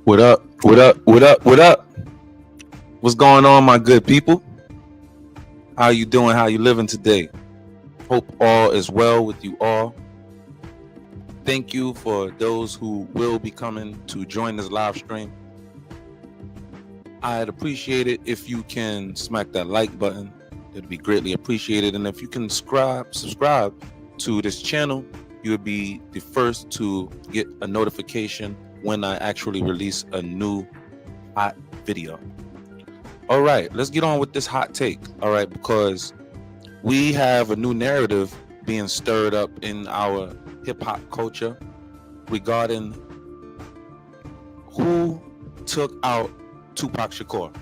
What up? What up? What up? What up? What's going on, my good people? How you doing? How you living today? Hope all is well with you all. Thank you for those who will be coming to join this live stream. I'd appreciate it if you can smack that like button. It'd be greatly appreciated. And if you can subscribe to this channel, you would be the first to get a notification when I actually release a new hot video. All right, let's get on with this hot take. All right, because we have a new narrative being stirred up in our hip hop culture regarding who took out Tupac Shakur.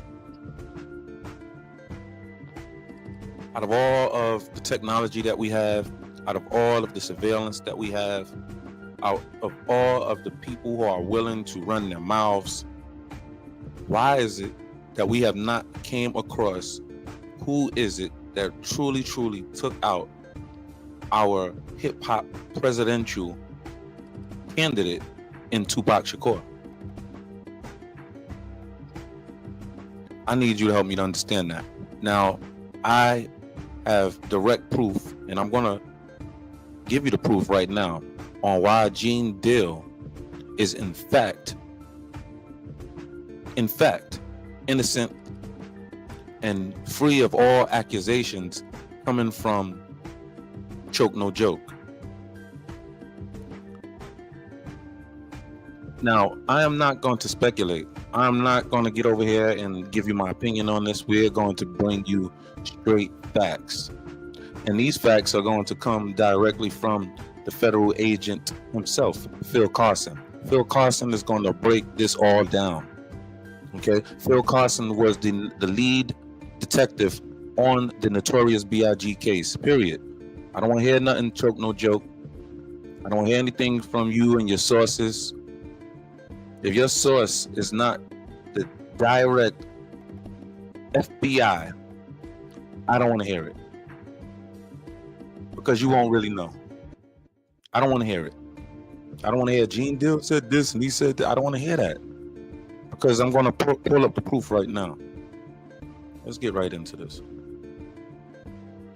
Out of all of the technology that we have, out of all of the surveillance that we have, out of all of the people who are willing to run their mouths, why is it that we have not came across who is it that truly took out our hip-hop presidential candidate in Tupac Shakur? I need you to help me to understand that. Now, I have direct proof, and I'm going to give you the proof right now on why Gene Deal is in fact, innocent and free of all accusations coming from Choke No Joke. Now, I am not going to speculate. I'm not going to get over here and give you my opinion on this. We're going to bring you straight facts. And these facts are going to come directly from the federal agent himself, Phil Carson. Phil Carson is going to break this all down. Okay? Phil Carson was the lead detective on the Notorious B.I.G. case, period. I don't want to hear nothing, Choke No Joke. I don't want to hear anything from you and your sources. If your source is not the direct FBI, I don't want to hear it. Because you won't really know. I don't want to hear it. I don't want to hear Gene Deal said this and he said that. I don't want to hear that. Because I'm going to pull up the proof right now. Let's get right into this.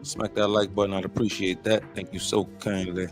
Smack that like button. I'd appreciate that. Thank you so kindly.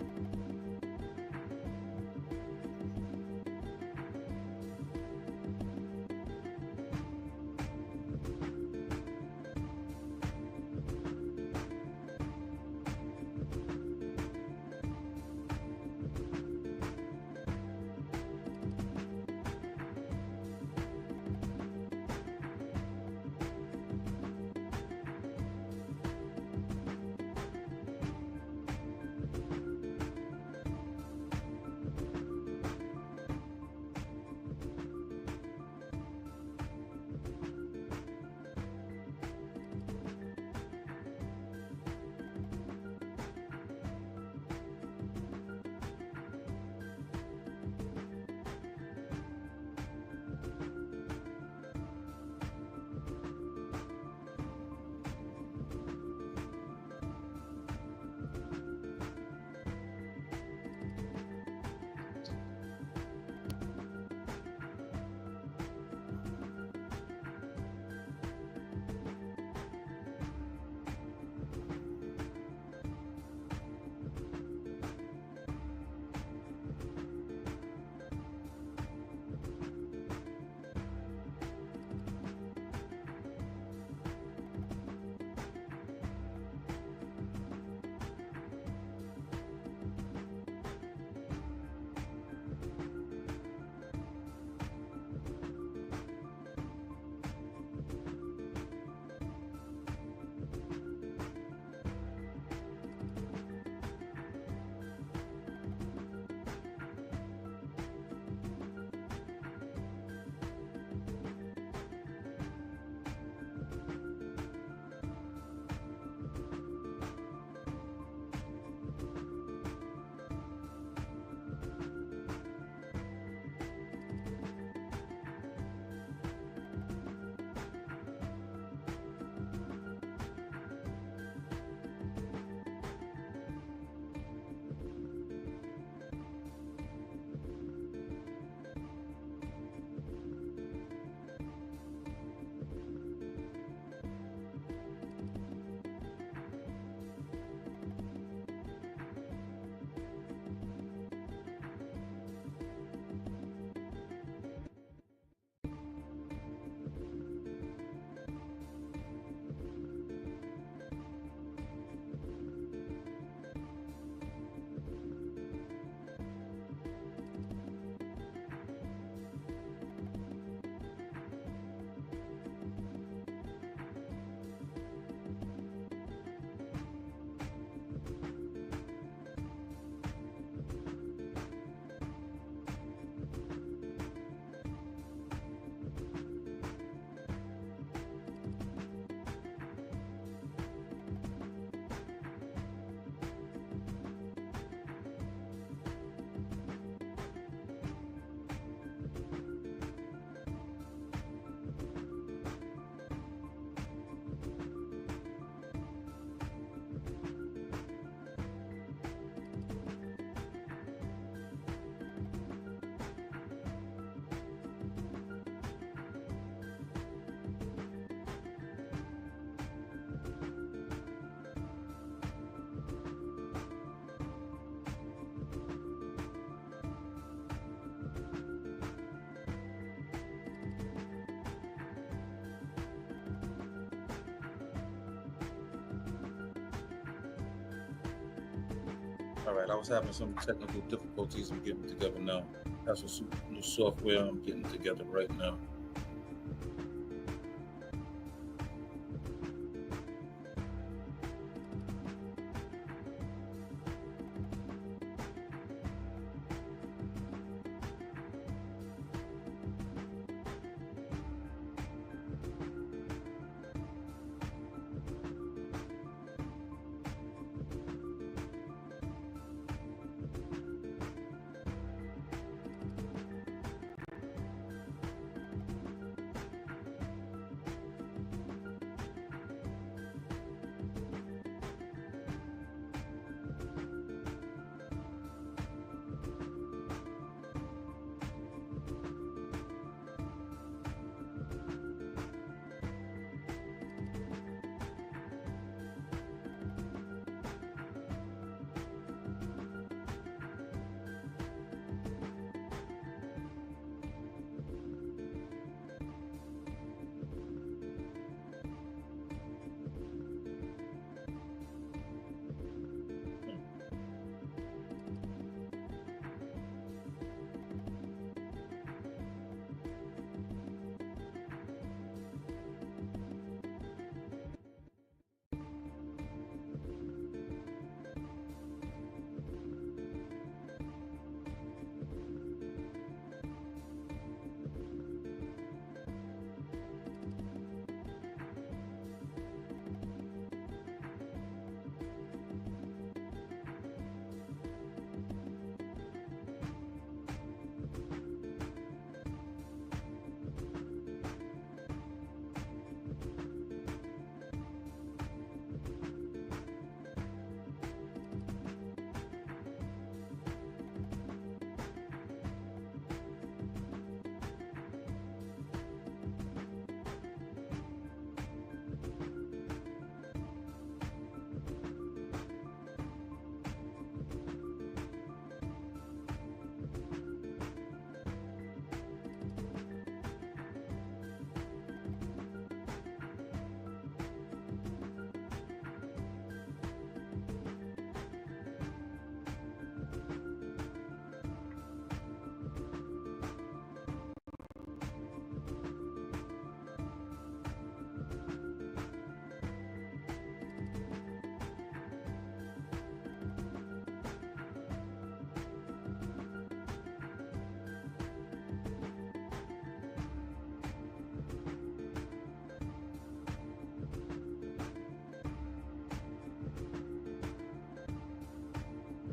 All right, I was having some technical difficulties. I'm getting together now. Have some new software I'm getting together right now.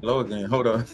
Hello again. Hold on.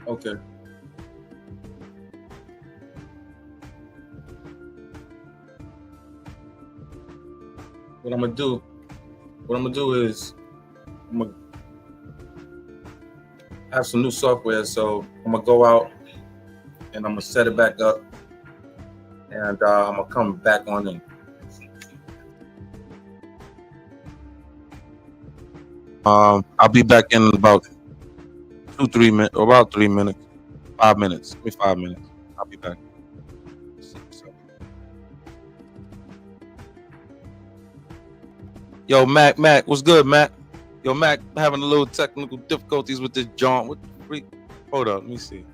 Okay. What I'm gonna do is I'm gonna have some new software, so I'm gonna go out and I'm gonna set it back up, and I'm gonna come back on in. I'll be back in about 3 minutes, or about 3 minutes, 5 minutes. Give me 5 minutes. I'll be back. Yo, Mac, what's good, Mac? Yo, Mac, having a little technical difficulties with this jaunt. What the freak? Hold up, let me see.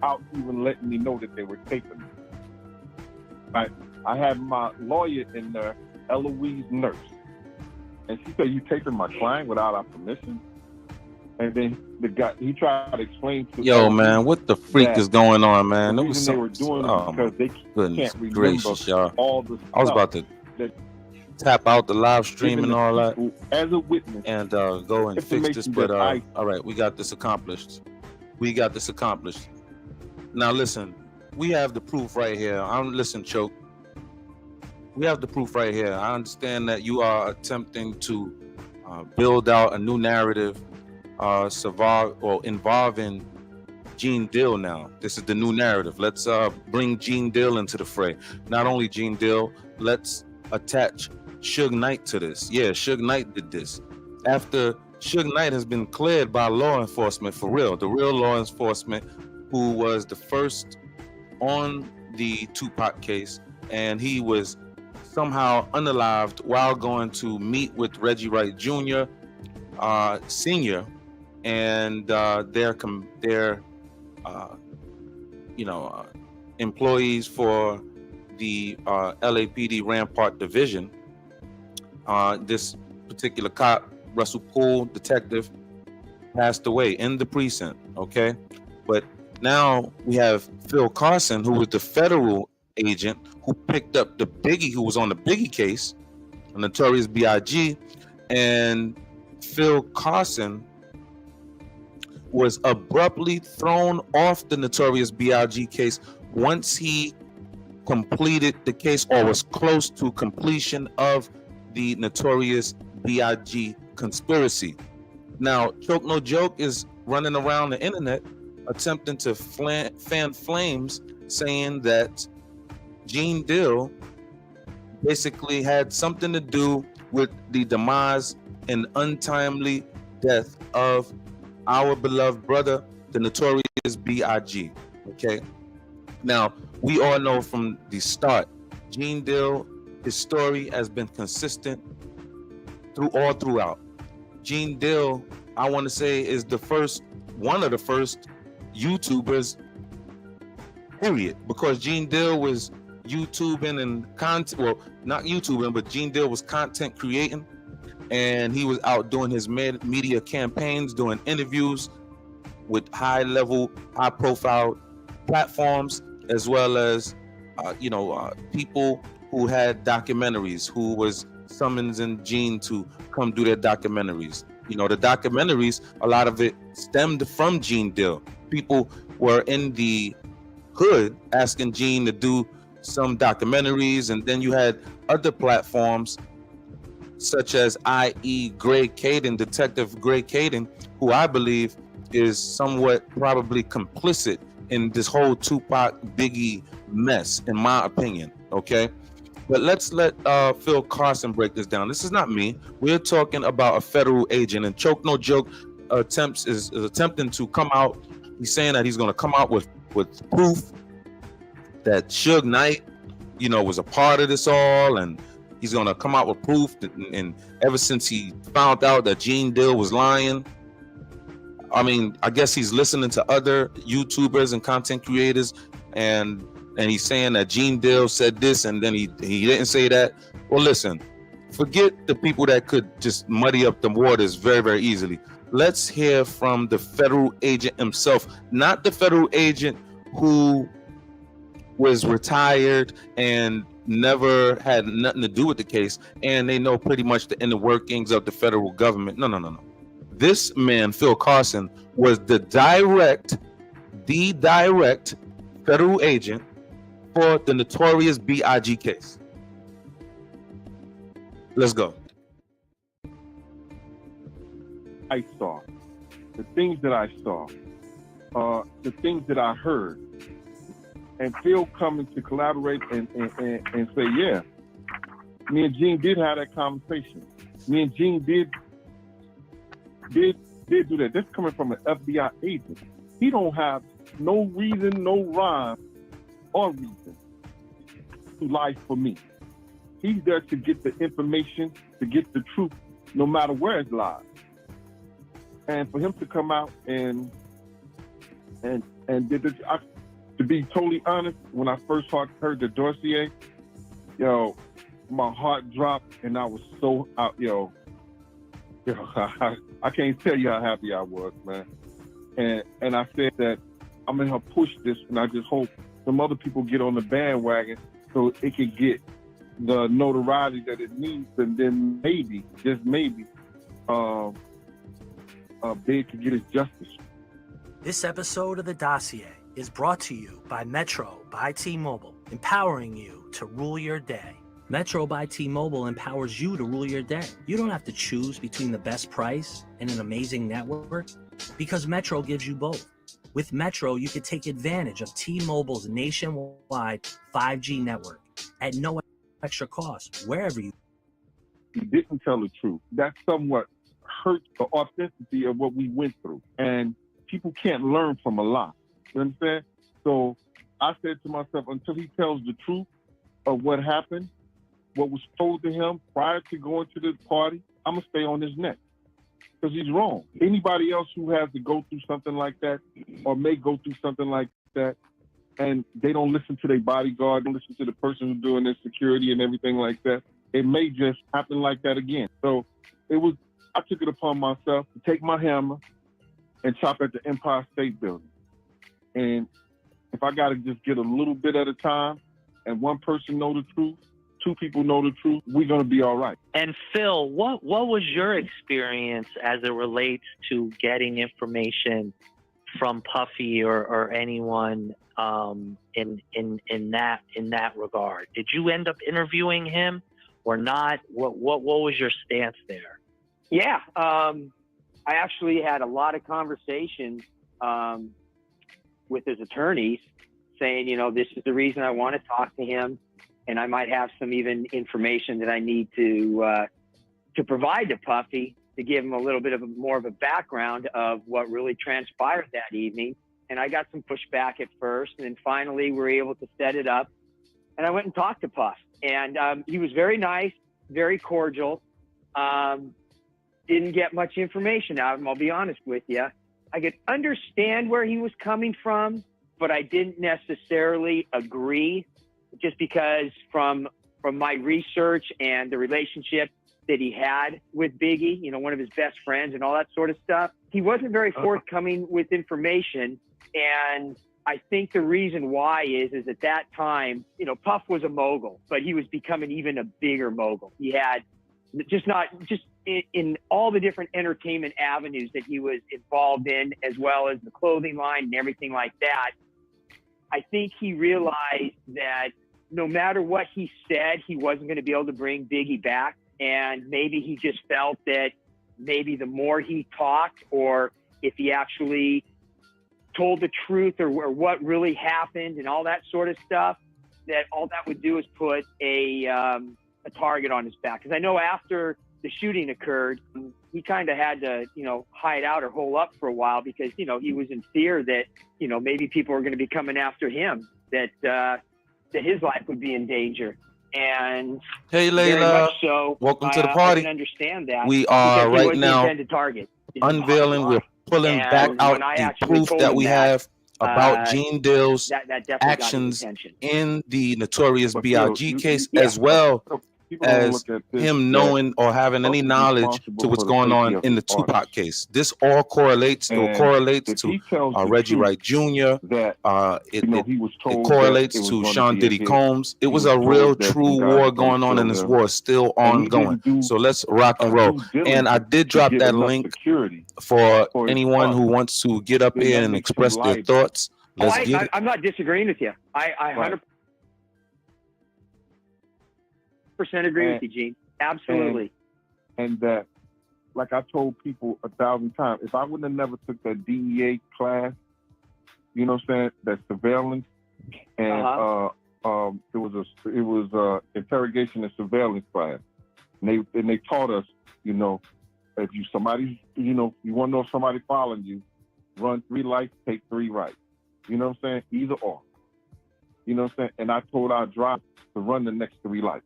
Out even letting me know that they were taping me. I had my lawyer in there, Eloise Nurse, and she said, "You taping my client without our permission?" And then the guy, he tried to explain to Yo, man, what the freak is going on, man? The reason they were doing it because they can't remember gracious, y'all. all the stuff. I was about to tap out the live stream and all that, as a witness, and go and fix this. But all right, we got this accomplished. Now listen, we have the proof right here. Listen, Choke. We have the proof right here. I understand that you are attempting to build out a new narrative, involving Gene Dill. Now, this is the new narrative. Let's bring Gene Dill into the fray. Not only Gene Dill, let's attach Suge Knight to this. Yeah, Suge Knight did this. After Suge Knight has been cleared by law enforcement for real, the real law enforcement who was the first on the Tupac case, and he was somehow unalived while going to meet with Reggie Wright Jr., Sr., and their employees for the LAPD Rampart Division. This particular cop, Russell Poole, detective, passed away in the precinct. Okay, but now we have Phil Carson, who was the federal agent who picked up the Biggie, who was on the Biggie case, a Notorious B.I.G., and Phil Carson was abruptly thrown off the Notorious B.I.G. case once he completed the case or was close to completion of the Notorious BIG conspiracy. Now, Choke No Joke is running around the internet attempting to fan flames, saying that Gene Dill basically had something to do with the demise and untimely death of our beloved brother, the notorious B.I.G. Okay. Now, we all know from the start, Gene Dill, his story has been consistent throughout. Gene Dill, I want to say, is one of the first YouTubers, period, because Gene Dill was YouTubing and content, well, not YouTubing, but Gene Dill was content creating, and he was out doing his media campaigns, doing interviews with high profile platforms, as well as people who had documentaries, who was summoning Gene to come do their documentaries. The documentaries, a lot of it stemmed from Gene Dill. People were in the hood asking Gene to do some documentaries, and then you had other platforms such as i.e. Detective Greg Caden, who I believe is somewhat probably complicit in this whole Tupac Biggie mess, in my opinion. Okay, but let's let Phil Carson break this down. This is not me. We're talking about a federal agent, and Choke No Joke is attempting to come out. He's saying that he's going to come out with proof that Suge Knight, was a part of this all, and he's going to come out with proof and ever since he found out that Gene Dill was lying, I mean, I guess he's listening to other YouTubers and content creators, and he's saying that Gene Dill said this, and then he didn't say that. Well, listen, forget the people that could just muddy up the waters very, very easily. Let's hear from the federal agent himself, not the federal agent who was retired and never had nothing to do with the case, and they know pretty much the inner workings of the federal government. No. This man, Phil Carson, was the direct federal agent for the notorious B.I.G. case. Let's go. I saw the things that I saw, the things that I heard, and Phil coming to collaborate and say, yeah, me and Gene did have that conversation. Me and Gene did do that. This coming from an FBI agent. He don't have no reason, no rhyme or reason to lie for me. He's there to get the information, to get the truth, no matter where it lies. And for him to come out and did this, to be totally honest, when I first heard the dossier, my heart dropped and I was so out, I can't tell you how happy I was, man. And I said that I'm gonna help push this, and I just hope some other people get on the bandwagon so it can get the notoriety that it needs, and then maybe, just maybe, Big can get his justice. This episode of The Dossier is brought to you by Metro by T-Mobile, empowering you to rule your day. Metro by T-Mobile empowers you to rule your day. You don't have to choose between the best price and an amazing network, because Metro gives you both. With Metro, you can take advantage of T-Mobile's nationwide 5G network at no extra cost, wherever you. He didn't tell the truth. That somewhat hurts the authenticity of what we went through. And people can't learn from a lie. You understand? So I said to myself, until he tells the truth of what happened, what was told to him prior to going to the party, I'm going to stay on his neck. Because he's wrong. Anybody else who has to go through something like that, or may go through something like that, and they don't listen to their bodyguard, don't listen to the person who's doing their security and everything like that, it may just happen like that again. So I took it upon myself to take my hammer and chop at the Empire State Building. And if I got to just get a little bit at a time, and one person know the truth, two people know the truth, we're going to be all right. And Phil, what was your experience as it relates to getting information from Puffy or anyone in that regard? Did you end up interviewing him, or not? What was your stance there? Yeah, I actually had a lot of conversations with his attorneys saying, this is the reason I want to talk to him, and I might have some even information that I need to provide to Puffy to give him a little bit of more of a background of what really transpired that evening. And I got some pushback at first, and then finally we were able to set it up. And I went and talked to Puff, and he was very nice, very cordial. Didn't get much information out of him, I'll be honest with you. I could understand where he was coming from, but I didn't necessarily agree, just because from my research and the relationship that he had with Biggie, one of his best friends and all that sort of stuff, he wasn't very forthcoming with information. And I think the reason why is at that time, Puff was a mogul, but he was becoming even a bigger mogul. He had just in all the different entertainment avenues that he was involved in, as well as the clothing line and everything like that. I think he realized that no matter what he said, he wasn't going to be able to bring Biggie back. And maybe he just felt that maybe the more he talked, or if he actually told the truth or what really happened and all that sort of stuff, that all that would do is put a target on his back. Because I know after the shooting occurred, he kind of had to, hide out or hole up for a while, because, he was in fear that, maybe people were going to be coming after him, that his life would be in danger. And Hey, very Layla, much so, welcome to the I party. can understand that. We are because he right was the now intended target. Is the bottom unveiling, we're line. pulling And back out when I the actually proof told that him we that, have about Gene Dill's that definitely actions got his attention. in the Notorious But B.I.G. Phil, case, yeah. as well people don't as look at this, him that knowing or having any Puff is knowledge responsible to what's for the going on safety in of the his Tupac artists. case. This all correlates. It And correlates if to he tells the Reggie truth Wright Jr. that It he was told it correlates that it was to going Sean to be Diddy a hit. Combs. It He was was a real, told that true some guy war was gonna going on, kill and this him. war is still And he ongoing. didn't do So let's rock and roll. due And I diligence did to drop get that enough link security for for his anyone who artists. wants to get up Then here that and makes him express their liable. thoughts. Let's get it. I'm not disagreeing with you. I Right. 100% agree with you, Gene. Absolutely. And that, like I told people 1,000 times, if I wouldn't have never took that DEA class, you know what I'm saying, that surveillance, and it was interrogation and surveillance class, and they taught us, if you you want to know if somebody following you, run 3 lights, take 3 right. You know what I'm saying? Either or. You know what I'm saying? And I told our driver to run the next 3 lights.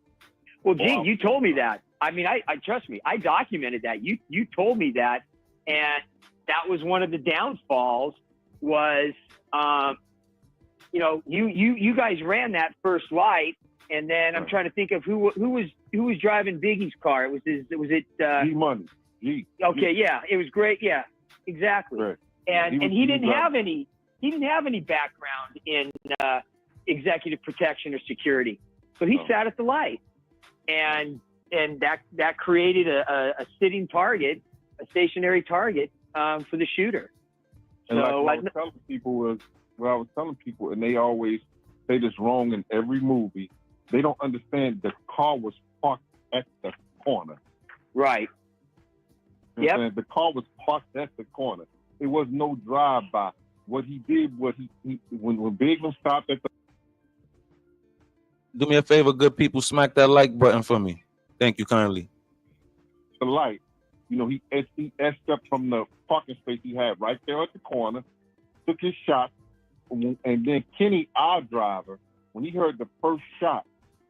Well, Gene, you told me that. I mean, I trust me. I documented that. You told me that, and that was one of the downfalls. Was you guys ran that first light, and then I'm trying to think of who was driving Biggie's car. Was it G Money? G. Okay, yeah, it was great. Yeah, exactly. Right. And he didn't have any background in executive protection or security, so he sat at the light. And that created a sitting target, a stationary target for the shooter. And so like what I was telling people, and they always say this wrong in every movie, they don't understand the car was parked at the corner. Right. You know what I'm saying? The car was parked at the corner. It was no drive-by. What he did was when Biglam stopped at the Do me a favor, good people, smack that like button for me. Thank you kindly. light, he escaped up from the parking space he had right there at the corner, took his shot, and then Kenny, our driver, when he heard the first shot,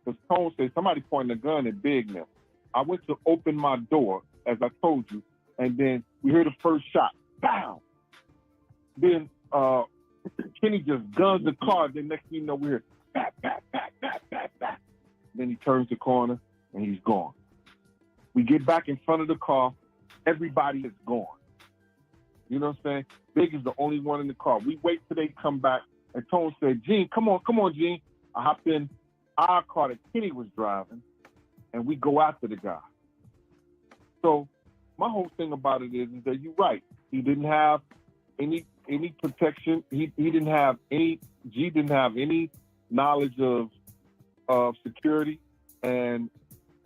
because Tone said somebody pointed a gun at Big now. I went to open my door, as I told you, and then we heard the first shot. Bow! Then Kenny just guns the car. Then next thing you know, we hear bat, bat, bat, bat, bat, bat. Then he turns the corner and he's gone. We get back in front of the car. Everybody is gone. You know what I'm saying? Big is the only one in the car. We wait till they come back. And Tone said, Gene, come on, Gene. I hopped in our car that Kenny was driving, and we go after the guy. So my whole thing about it is that you're right. He didn't have any protection. He didn't have any. G didn't have any knowledge of security, and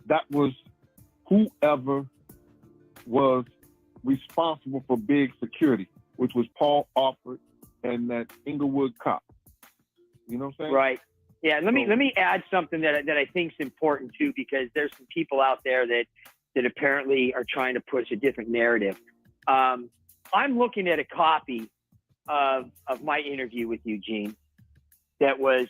that was whoever was responsible for big security, which was Paul Alford and that Inglewood cop. You know what I'm saying? Right. Yeah. Let me add something that I think is important too, because there's some people out there that apparently are trying to push a different narrative. I'm looking at a copy of my interview with you, Gene, that was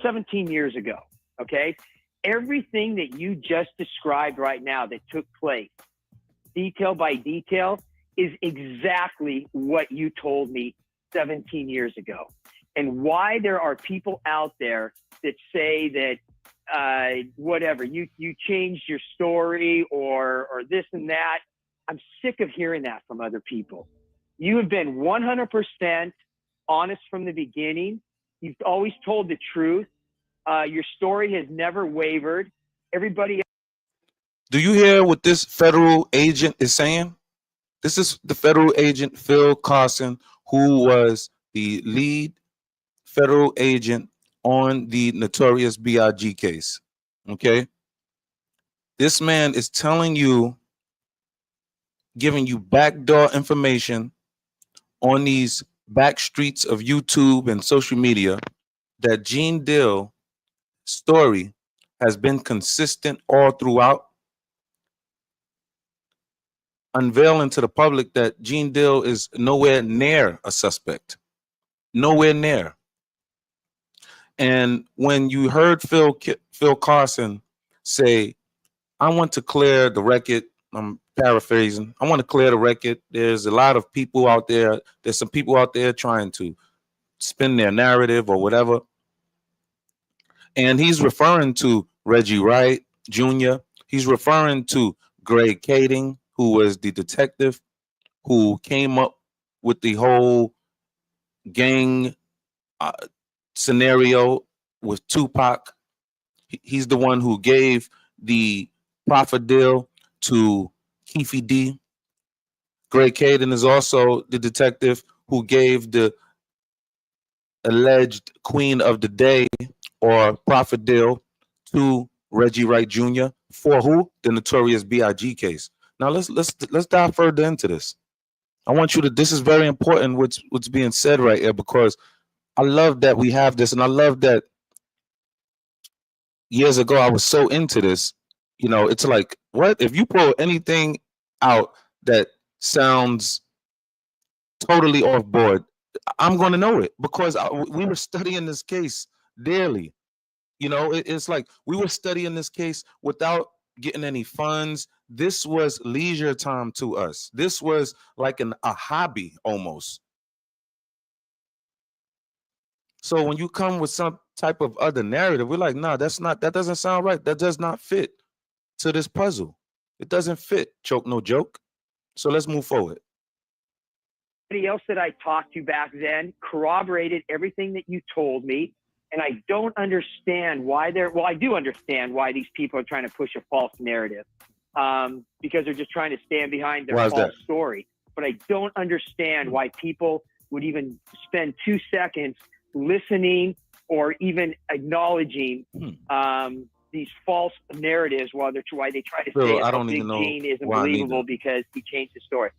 17 years ago. Okay. Everything that you just described right now that took place, detail by detail, is exactly what you told me 17 years ago. And why there are people out there that say that whatever, you changed your story or this and that. I'm sick of hearing that from other people. You have been 100% honest from the beginning. You've always told the truth. Your story has never wavered. Everybody. Do you hear what this federal agent is saying? This is the federal agent, Phil Carson, who was the lead federal agent on the Notorious B.I.G. case. Okay? This man is telling you, giving you backdoor information on these back streets of YouTube and social media that Gene Deal story has been consistent all throughout, unveiling to the public that Gene Deal is nowhere near a suspect. Nowhere near. And when you heard Phil Carson say, I want to clear the record, I'm paraphrasing, I want to clear the record. There's a lot of people out there, there's some people out there trying to spin their narrative or whatever. And he's referring to Reggie Wright Jr. He's referring to Greg Kading, who was the detective who came up with the whole gang scenario with Tupac. He's the one who gave the profit deal to Keefe D. Greg Kading is also the detective who gave the alleged queen of the day or profit deal to Reggie Wright Jr. for who? The Notorious B.I.G. case. Now let's dive further into this. I want you to. This is very important. What's being said right here, because I love that we have this, and I love that years ago I was so into this. You know, it's like, what if you pull anything out that sounds totally off board? I'm going to know it because we were studying this case daily. You know, it's like we were studying this case without getting any funds. This was leisure time to us. This was like a hobby almost. So when you come with some type of other narrative, we're like, nah, that doesn't sound right. That does not fit to this puzzle. It doesn't fit. Choke, no joke. So let's move forward. Everybody else that I talked to back then corroborated everything that you told me. And I don't understand why I do understand why these people are trying to push a false narrative, because they're just trying to stand behind their false story. But I don't understand why people would even spend 2 seconds listening or even acknowledging these false narratives why they try to say I don't even know Gene isn't believable because he changed the story.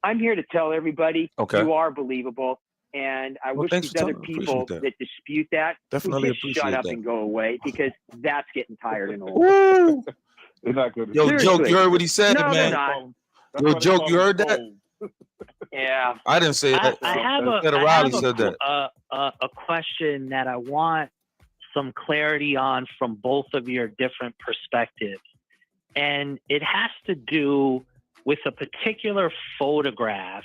I'm here to tell everybody you are believable. And I wish these other people that dispute that would just shut up and go away, because that's getting tired and old. They're not good. Yo, Joke, you heard what he said, no, man. Yo, Joke, you heard that? Yeah. I didn't say that. I have a question that I want some clarity on from both of your different perspectives. And it has to do with a particular photograph,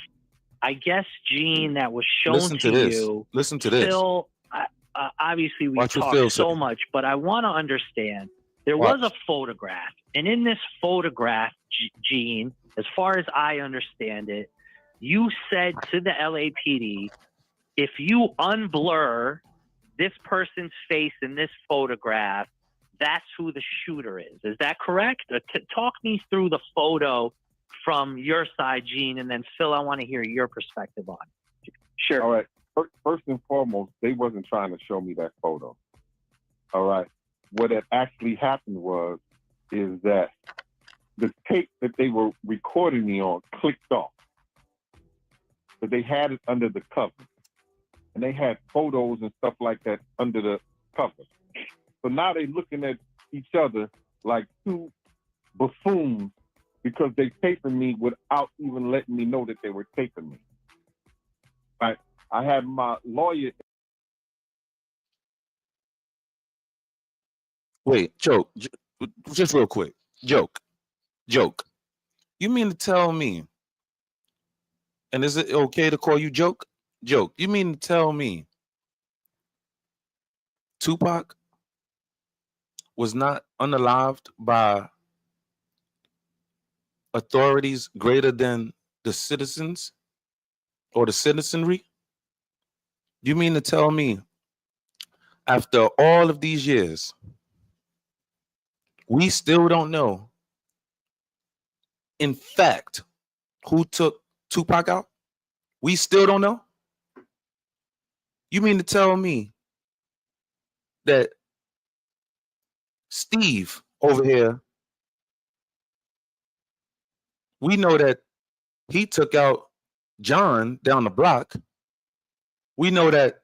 I guess, Gene, that was shown to you. Listen to this. Phil, obviously we talk so much, but I want to understand. There was a photograph, and in this photograph, Gene, as far as I understand it, you said to the LAPD, if you unblur this person's face in this photograph, that's who the shooter is. Is that correct? Talk me through the photo from your side, Gene, and then Phil, I want to hear your perspective on it. Sure. All right. First and foremost, they wasn't trying to show me that photo. All right. What had actually happened was is that the tape that they were recording me on clicked off. But they had it under the cover. And they had photos and stuff like that under the cover. So now they're looking at each other like two buffoons because they taping me without even letting me know that they were taping me. Right? I had my lawyer. Wait, joke. Just real quick. Joke. You mean to tell me, and is it okay to call you Joke? Joke. You mean to tell me Tupac was not unalived by authorities greater than the citizens or the citizenry? You mean to tell me after all of these years, we still don't know, in fact, who took Tupac out? We still don't know? You mean to tell me that Steve over here, we know that he took out John down the block. We know that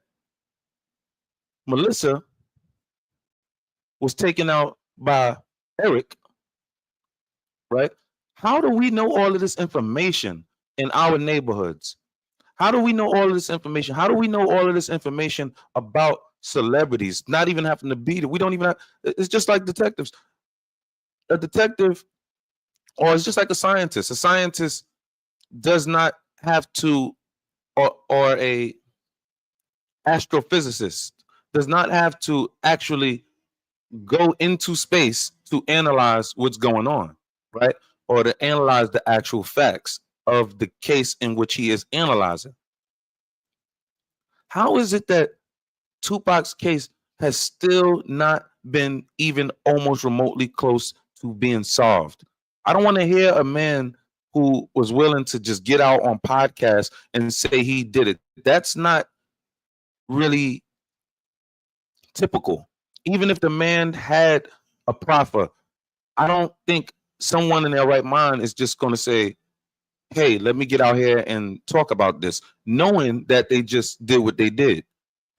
Melissa was taken out by Eric, right? How do we know all of this information in our neighborhoods? How do we know all of this information? How do we know all of this information about celebrities, not even having to be there? We don't even have, it's just like detectives. A detective, or it's just like a scientist. A scientist does not have to, or a astrophysicist does not have to actually go into space to analyze what's going on, right? Or to analyze the actual facts of the case in which he is analyzing. How is it that Tupac's case has still not been even almost remotely close to being solved? I don't want to hear a man who was willing to just get out on podcasts and say he did it. That's not really typical. Even if the man had a proffer, I don't think someone in their right mind is just going to say, hey, let me get out here and talk about this, knowing that they just did what they did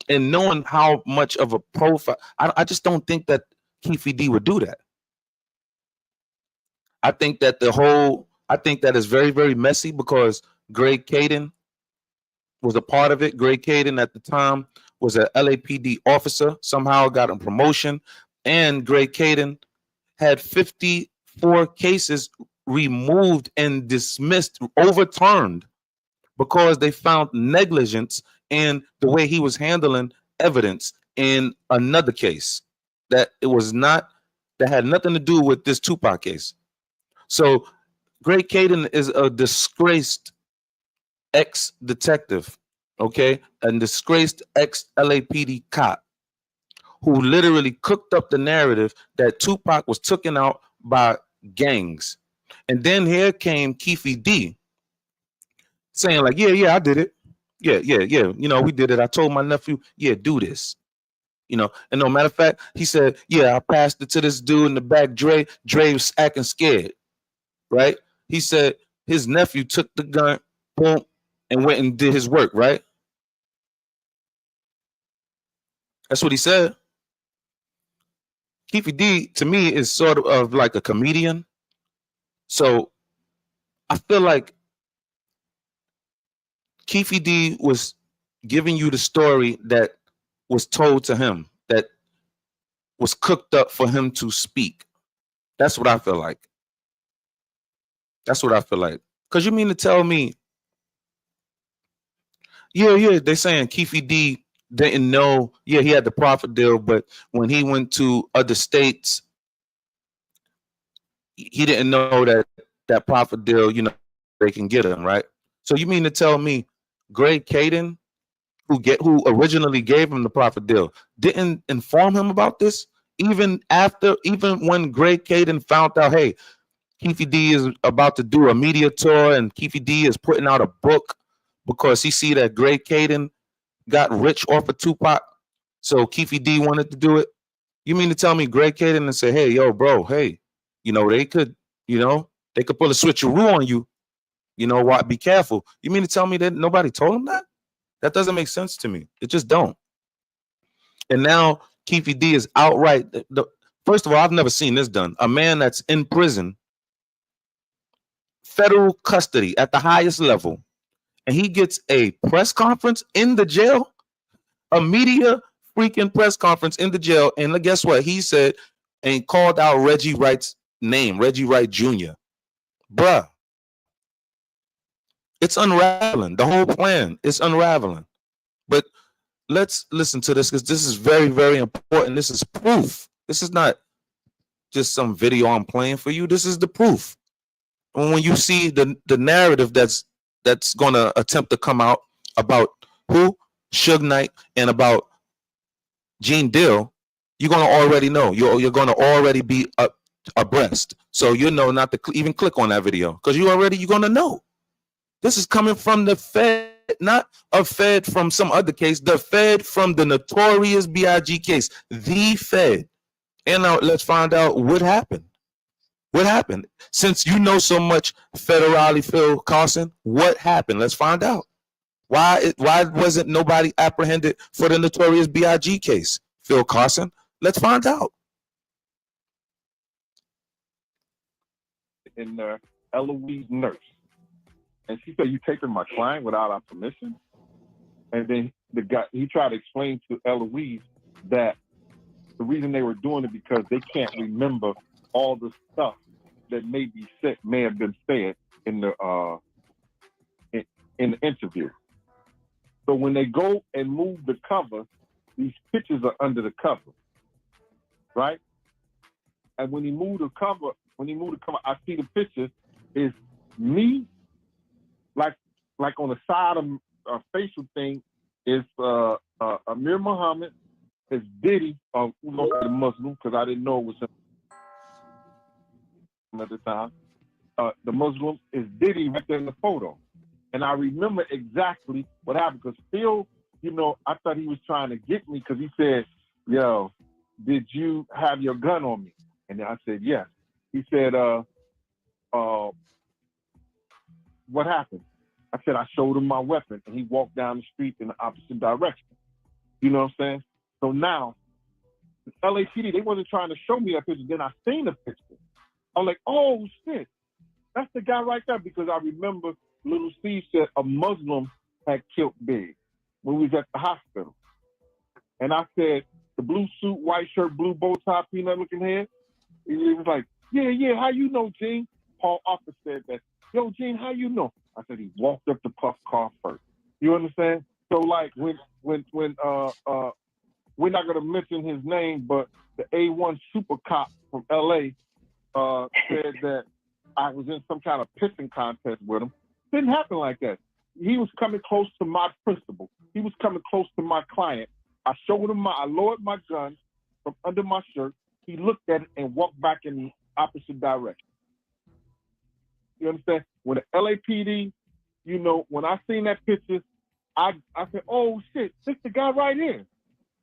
and knowing how much of a profile. I just don't think that Keefe D would do that. I think that is very, very messy because Greg Caden was a part of it. Greg Caden at the time was an LAPD officer, somehow got a promotion, and Greg Caden had 54 cases removed and dismissed, overturned, because they found negligence in the way he was handling evidence in another case that had nothing to do with this Tupac case. So Greg Caden is a disgraced ex-detective, okay? A disgraced ex-LAPD cop who literally cooked up the narrative that Tupac was taken out by gangs. And then here came Keefe D saying like, yeah, I did it. Yeah. You know, we did it. I told my nephew, yeah, do this. You know, and no matter of fact, he said, yeah, I passed it to this dude in the back, Dre. Dre was acting scared, right? He said his nephew took the gun, boom, and went and did his work, right? That's what he said. Keefe D, to me, is sort of like a comedian. So I feel like Keefe D was giving you the story that was told to him, that was cooked up for him to speak. That's what I feel like. That's what I feel like. Because you mean to tell me, yeah, they're saying Keefe D didn't know, yeah, he had the profit deal, but when he went to other states, he didn't know that profit deal, you know, they can get him, right? So you mean to tell me Greg Caden, who originally gave him the profit deal, didn't inform him about this? Even when Greg Caden found out, hey, Keefe D is about to do a media tour and Keefe D is putting out a book because he see that Greg Caden got rich off of Tupac, so Keefe D wanted to do it. You mean to tell me Greg Caden and say, hey, yo, bro, hey, they could, they could pull a switcheroo on you. What? Be careful. You mean to tell me that nobody told him that? That doesn't make sense to me. It just don't. And now Keefe D is outright. First of all, I've never seen this done. A man that's in prison, federal custody at the highest level, and he gets a press conference in the jail, a media freaking press conference in the jail. And guess what? He said and called out Reggie Wright's name, Reggie Wright Jr. Bruh. It's unraveling. The whole plan is unraveling. But let's listen to this because this is very, very important. This is proof. This is not just some video I'm playing for you. This is the proof. And when you see the narrative that's going to attempt to come out about who? Suge Knight and about Gene Deal, you're going to already know. You're going to already be abreast. So you know not to even click on that video because you're going to know. This is coming from the Fed, not a Fed from some other case, the Fed from the Notorious B.I.G. case, the Fed. And now let's find out what happened. What happened? Since you know so much federally, Phil Carson, what happened? Let's find out. Why wasn't nobody apprehended for the Notorious B.I.G. case, Phil Carson? Let's find out. In Eloise Nurse. And she said, "You taking my client without our permission?" And then the guy, he tried to explain to Eloise that the reason they were doing it because they can't remember all the stuff that may have been said in the interview. So when they go and move the cover, these pictures are under the cover, right? And when he moved the cover, I see the pictures is me. Like on the side of a facial thing is Amir Muhammad, is Diddy, the Muslim, because I didn't know it was him at the time. The Muslim is Diddy right there in the photo. And I remember exactly what happened because Phil, I thought he was trying to get me because he said, "Yo, did you have your gun on me?" And then I said, "Yes." He said, "What happened?" I said, "I showed him my weapon," and he walked down the street in the opposite direction. You know what I'm saying? So now, the LAPD, they wasn't trying to show me that picture. Then I seen the picture. I'm like, "Oh, shit. That's the guy right there," because I remember Little Steve said a Muslim had killed Big when we was at the hospital. And I said, "The blue suit, white shirt, blue bow tie, peanut-looking head?" He was like, yeah, how you know, Gene?" Paul Offer said that. "Yo, Gene, how you know?" I said, "He walked up to Puff car first." You understand? So like when we're not gonna mention his name, but the A1 super cop from LA said that I was in some kind of pissing contest with him. Didn't happen like that. He was coming close to my principal. He was coming close to my client. I showed him I lowered my gun from under my shirt. He looked at it and walked back in the opposite direction. You understand? When the LAPD, when I seen that picture, I said, "Oh shit, this the guy right here."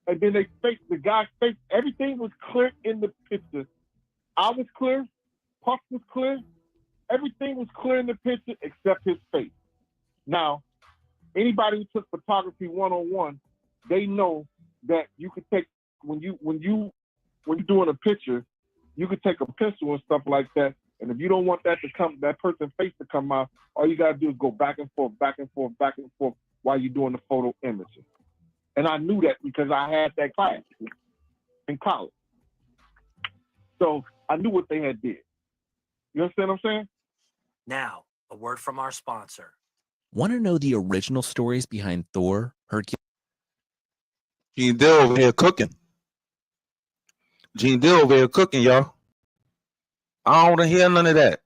And then they faked the guy's face. Everything was clear in the picture. I was clear. Puff was clear. Everything was clear in the picture except his face. Now, anybody who took photography 101, they know that you could take when you're doing a picture, you could take a pencil and stuff like that. And if you don't want that person's face to come out, all you gotta do is go back and forth, back and forth, back and forth while you're doing the photo images. And I knew that because I had that class in college. So I knew what they had did. You understand what I'm saying? Now, a word from our sponsor. Want to know the original stories behind Thor, Hercules? Gene Deal over here cooking. Gene Deal over here cooking, y'all. I don't want to hear none of that.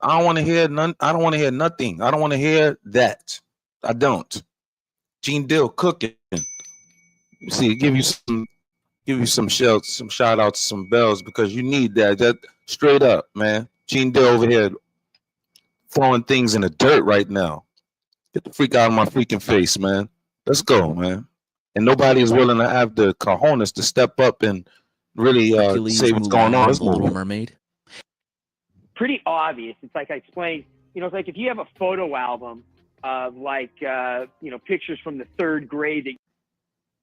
I don't want to hear none. I don't want to hear nothing. I don't want to hear that. I don't. Gene Deal cooking. See, give you some shout outs, some bells because you need that. That straight up, man. Gene Deal over here throwing things in the dirt right now. Get the freak out of my freaking face, man. Let's go, man. And nobody is willing to have the cojones to step up and really say what's going on. Little Mermaid. pretty obvious. It's like I explained, it's like if you have a photo album of like, pictures from the third grade that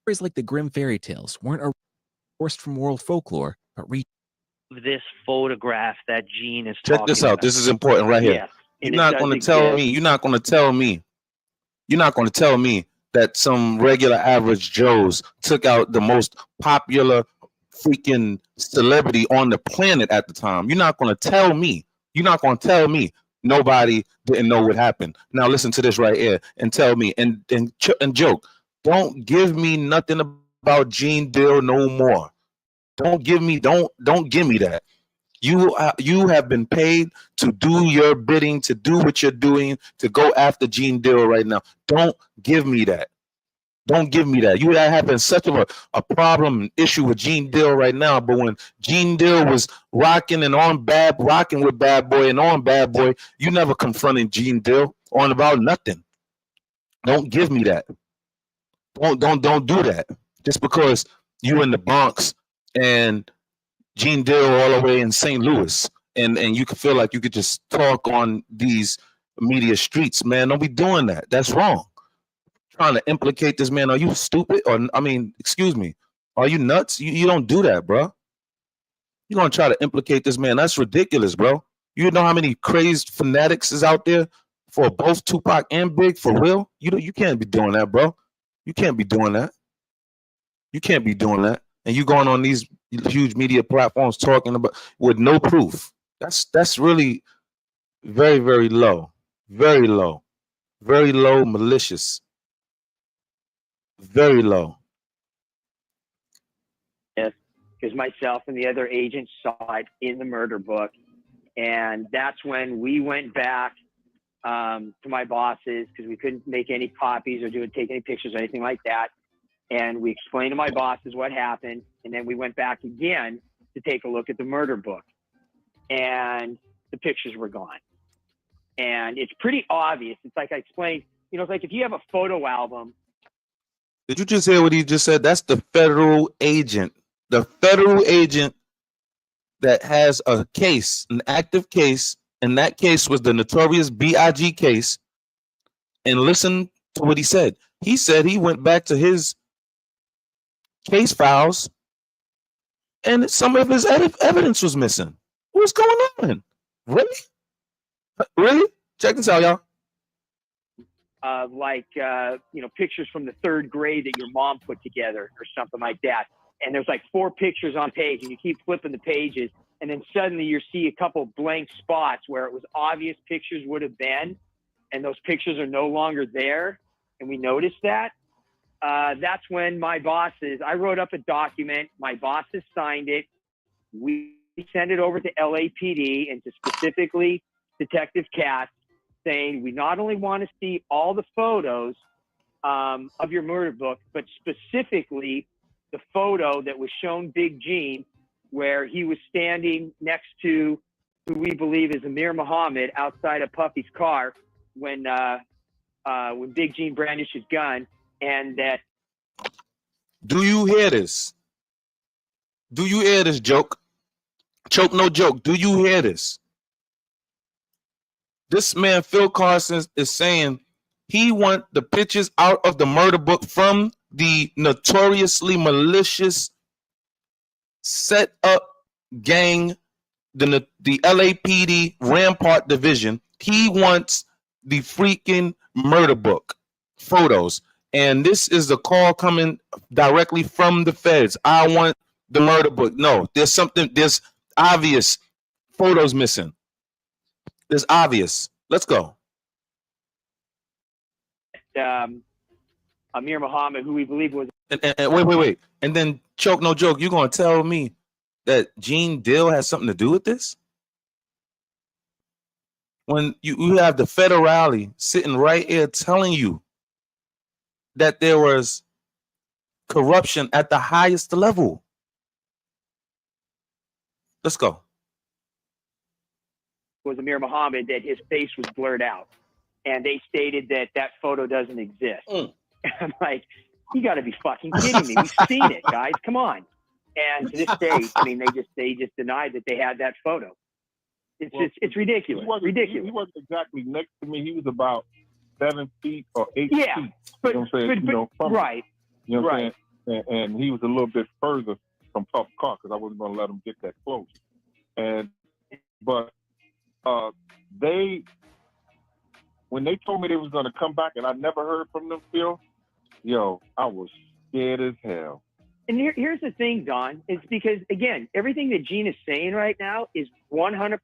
Stories like the Grimm fairy tales weren't forced from world folklore, but this photograph that Gene is Check talking this out. about. This is important right here. Yes, You're not going to tell me. You're not going to tell me. You're not going to tell me that some regular average Joes took out the most popular freaking celebrity on the planet at the time. You're not going to tell me. You're not going to tell me nobody didn't know what happened. Now listen to this right here and tell me and joke. Don't give me nothing about Gene Deal no more. Don't give me that. You have been paid to do your bidding, to do what you're doing, to go after Gene Deal right now. Don't give me that. Don't give me that. You are having such of a problem, issue with Gene Deal right now. But when Gene Deal was rocking with Bad Boy and on Bad Boy, you never confronted Gene Deal on about nothing. Don't give me that. Don't do that. Just because you in the Bronx and Gene Deal all the way in St. Louis, and you can feel like you could just talk on these media streets, man. Don't be doing that. That's wrong. Trying to implicate this man. Are you stupid? Or excuse me. Are you nuts? You don't do that, bro. You're gonna try to implicate this man. That's ridiculous, bro. You know how many crazed fanatics is out there for both Tupac and Big, for real? You can't be doing that, bro. You can't be doing that. You can't be doing that. And you going on these huge media platforms talking about with no proof. That's really very, very low. Very low. Very low, malicious. Very low. Yes, because myself and the other agents saw it in the murder book. And that's when we went back to my bosses, because we couldn't make any copies or take any pictures or anything like that. And we explained to my bosses what happened. And then we went back again to take a look at the murder book. And the pictures were gone. And it's pretty obvious. It's like I explained, it's like if you have a photo album. Did you just hear what he just said? That's the federal agent. The federal agent that has a case, an active case. And that case was the notorious B.I.G. case. And listen to what he said. He said he went back to his case files and some of his evidence was missing. What's going on? Really? Really? Check this out, y'all. Pictures from the third grade that your mom put together or something like that. And there's like 4 pictures on page, and you keep flipping the pages, and then suddenly you see a couple blank spots where it was obvious pictures would have been, and those pictures are no longer there. And we noticed that. That's when my bosses, I wrote up a document, my bosses signed it. We sent it over to LAPD and to specifically Detective Katz, saying we not only want to see all the photos of your murder book, but specifically the photo that was shown Big Gene, where he was standing next to who we believe is Amir Muhammad outside of Puffy's car when Big Gene brandished his gun. And that. Do you hear this? Do you hear this joke? Choke, no joke. Do you hear this? This man, Phil Carson, is saying he want the pictures out of the murder book from the notoriously malicious set up gang, the LAPD Rampart Division. He wants the freaking murder book photos. And this is the call coming directly from the feds. I want the murder book. No, there's obvious photos missing. There's obvious. Let's go. Amir Muhammad, who we believe was. And wait. And then, choke, no joke, you're going to tell me that Gene Deal has something to do with this? When you have the federale sitting right here telling you that there was corruption at the highest level. Let's go. Was Amir Muhammad, that his face was blurred out. And they stated that photo doesn't exist. I'm like, you got to be fucking kidding me. We've seen it, guys. Come on. And to this day, I mean, they just denied that they had that photo. It's ridiculous. He wasn't exactly next to me. He was about 7 feet or 8 Yeah, feet. but, You know what I'm saying? From right. You know what Right. I'm saying? And he was a little bit further from Puff Car because I wasn't going to let him get that close. But when they told me they was going to come back and I never heard from them, Phil, I was scared as hell. And here's the thing, Don. It's because, again, everything that Gene is saying right now is 100%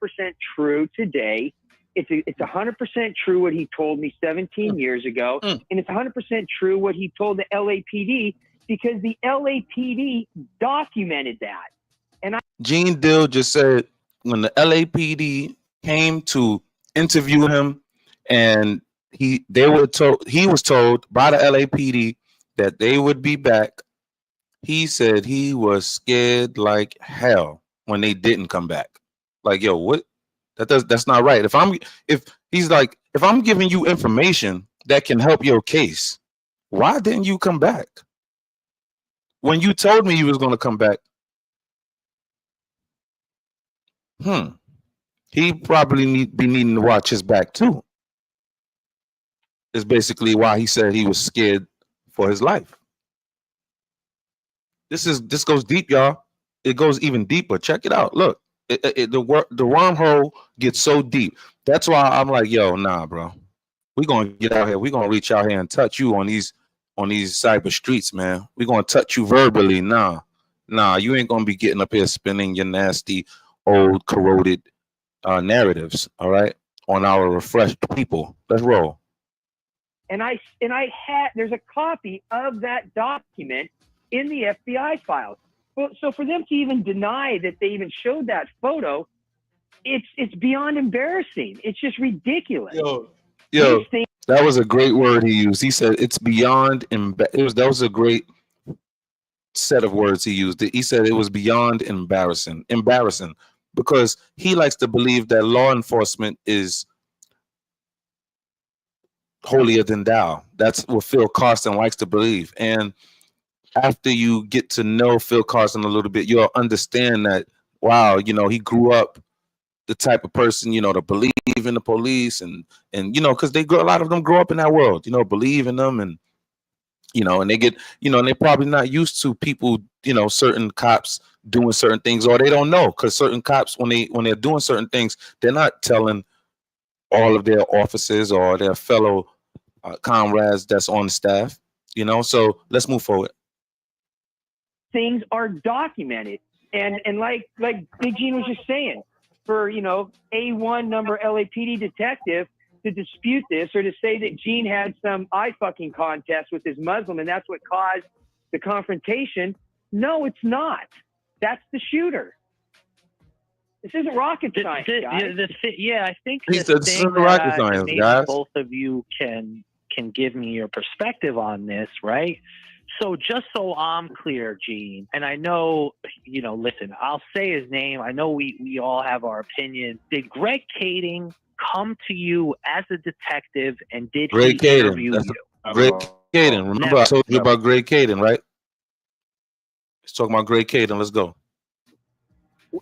true today. It's 100% true what he told me 17 years ago. And it's 100% true what he told the LAPD because the LAPD documented that. And Gene Dill just said when the LAPD came to interview him and he was told by the LAPD that they would be back. He said he was scared like hell when they didn't come back. Like, yo, what? That's not right. If I'm giving you information that can help your case, why didn't you come back? When you told me you was going to come back, he probably be needing to watch his back too. Is basically why he said he was scared for his life. This goes deep, y'all. It goes even deeper. Check it out. Look, the wormhole gets so deep. That's why I'm like, yo, nah, bro. We're gonna get out here. We're gonna reach out here and touch you on these cyber streets, man. We're gonna touch you verbally. Nah, you ain't gonna be getting up here spinning your nasty, old, corroded narratives, all right, on our refreshed people. Let's roll. And there's a copy of that document in the FBI files. Well, so for them to even deny that they even showed that photo, it's beyond embarrassing. It's just ridiculous. Yo, that was a great word he used. He said it's beyond that was a great set of words he used. He said it was beyond embarrassing, because he likes to believe that law enforcement is holier than thou. That's what Phil Carson likes to believe. And after you get to know Phil Carson a little bit, you'll understand that, wow, he grew up the type of person, to believe in the police and because a lot of them grow up in that world, believe in them and, and they get, and they're probably not used to people, certain cops doing certain things, or they don't know because certain cops, when they're doing certain things, they're not telling all of their officers or their fellow comrades that's on the staff, so let's move forward. Things are documented. And like Big Gene was just saying, for, A1 number LAPD detective to dispute this or to say that Gene had some eye fucking contest with his Muslim and that's what caused the confrontation. No, it's not. That's the shooter. This isn't rocket science, guys. I think he said this isn't rocket science, maybe guys. Both of you can give me your perspective on this, right? So just so I'm clear, Gene, and I know, listen, I'll say his name. I know we all have our opinion. Did Greg Kading come to you as a detective and did he interview you? Greg Kading. Remember, Never. I told you about Greg Kading, right? Let's talk about Greg Kading. Let's go.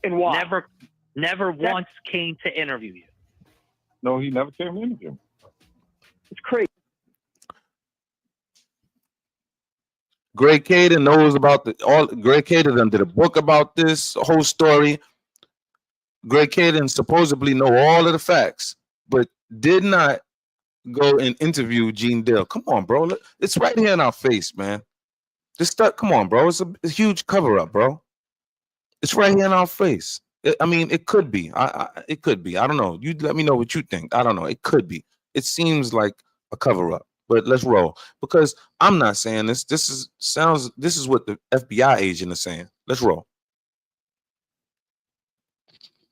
And why? Never once came to interview you. No, he never came to interview me. It's crazy. Greg Kading knows about Greg Kading did a book about this whole story. Greg Kading supposedly know all of the facts, but did not go and interview Gene Dill. Come on, bro. It's right here in our face, man. This stuff, come on, bro. It's a huge cover-up, bro. It's right here in our face. It could be. It could be. I don't know. You let me know what you think. I don't know. It could be. It seems like a cover-up. But let's roll, because I'm not saying this. This is what the FBI agent is saying. Let's roll.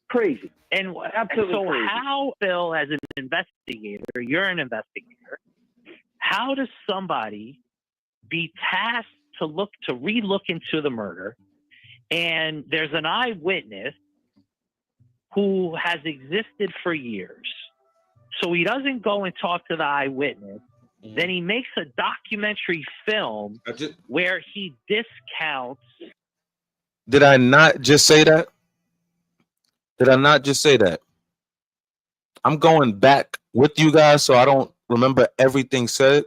Crazy. And so crazy. How, Phil, as an investigator, you're an investigator, how does somebody be tasked to re-look into the murder, and there's an eyewitness who has existed for years, so he doesn't go and talk to the eyewitness. Then he makes a documentary film where he discounts. Did I not just say that? I'm going back with you guys, so I don't remember everything said,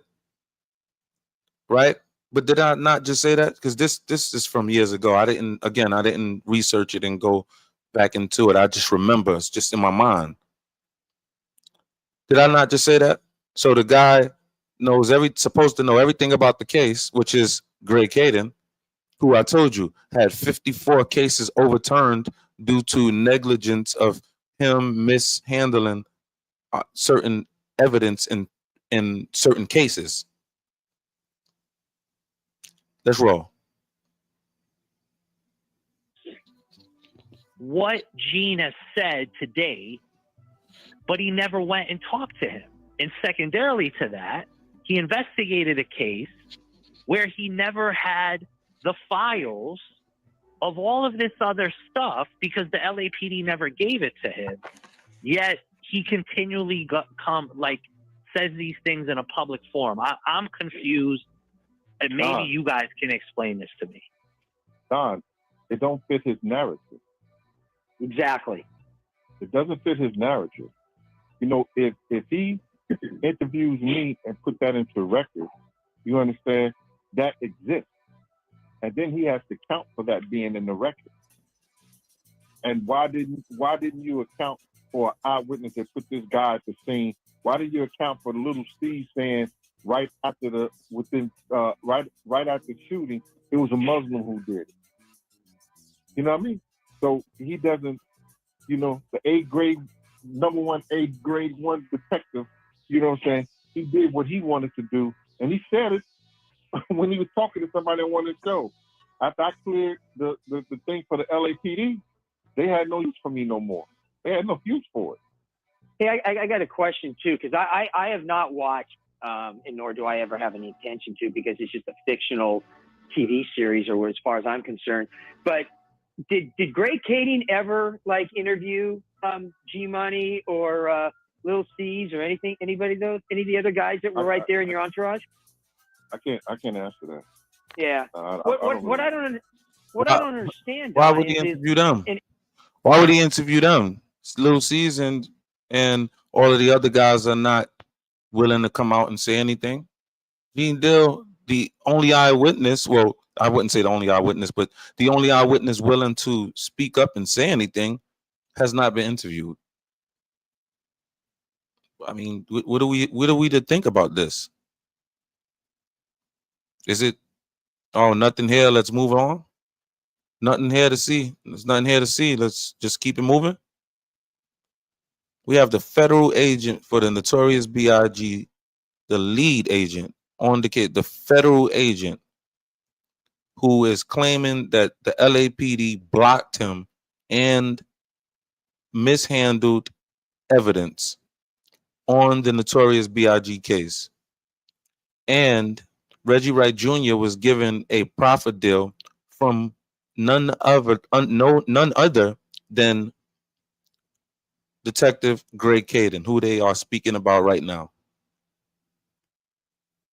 right? But did I not just say that? Because this is from years ago. I didn't research it and go back into it. I just remember it's just in my mind. Did I not just say that? So the guy supposed to know everything about the case, which is Greg Kading, who I told you had 54 cases overturned due to negligence of him mishandling certain evidence in certain cases. Let's roll. What Gene has said today, but he never went and talked to him. And secondarily to that, he investigated a case where he never had the files of all of this other stuff because the LAPD never gave it to him. Yet he continually says these things in a public forum. I'm confused, and maybe you guys can explain this to me. Don, it don't fit his narrative. Exactly. It doesn't fit his narrative. You know, if he interviews me and put that into record, you understand, that exists. And then he has to account for that being in the record. And why didn't you account for an eyewitness that put this guy at the scene? Why did you account for the little Steve saying right after the shooting, it was a Muslim who did it? You know what I mean? So he doesn't, you know, the number one grade one detective, you know what I'm saying? He did what he wanted to do, and he said it when he was talking to somebody on the show. After I cleared the thing for the LAPD, they had no use for me no more. They had no use for it. Hey, I got a question too, because I have not watched, and nor do I ever have any intention to, because it's just a fictional TV series, or as far as I'm concerned. But did Greg Kading ever interview G Money or Lil C's or any of the other guys that were right there in your entourage? I can't answer that. Yeah. What I don't understand. Why would he interview them? Why would he interview them? Lil C's and all of the other guys are not willing to come out and say anything. Gene Deal, the only eyewitness, well, I wouldn't say the only eyewitness, but the only eyewitness willing to speak up and say anything, has not been interviewed. I mean, what are we to think about this? Is it, oh, nothing here, let's move on? Nothing here to see. There's nothing here to see. Let's just keep it moving. We have the federal agent for the Notorious B.I.G., the lead agent on the case, the federal agent who is claiming that the LAPD blocked him and mishandled evidence on the Notorious B.I.G. case. And Reggie Wright Jr. was given a profit deal from none other than Detective Greg Kading, who they are speaking about right now.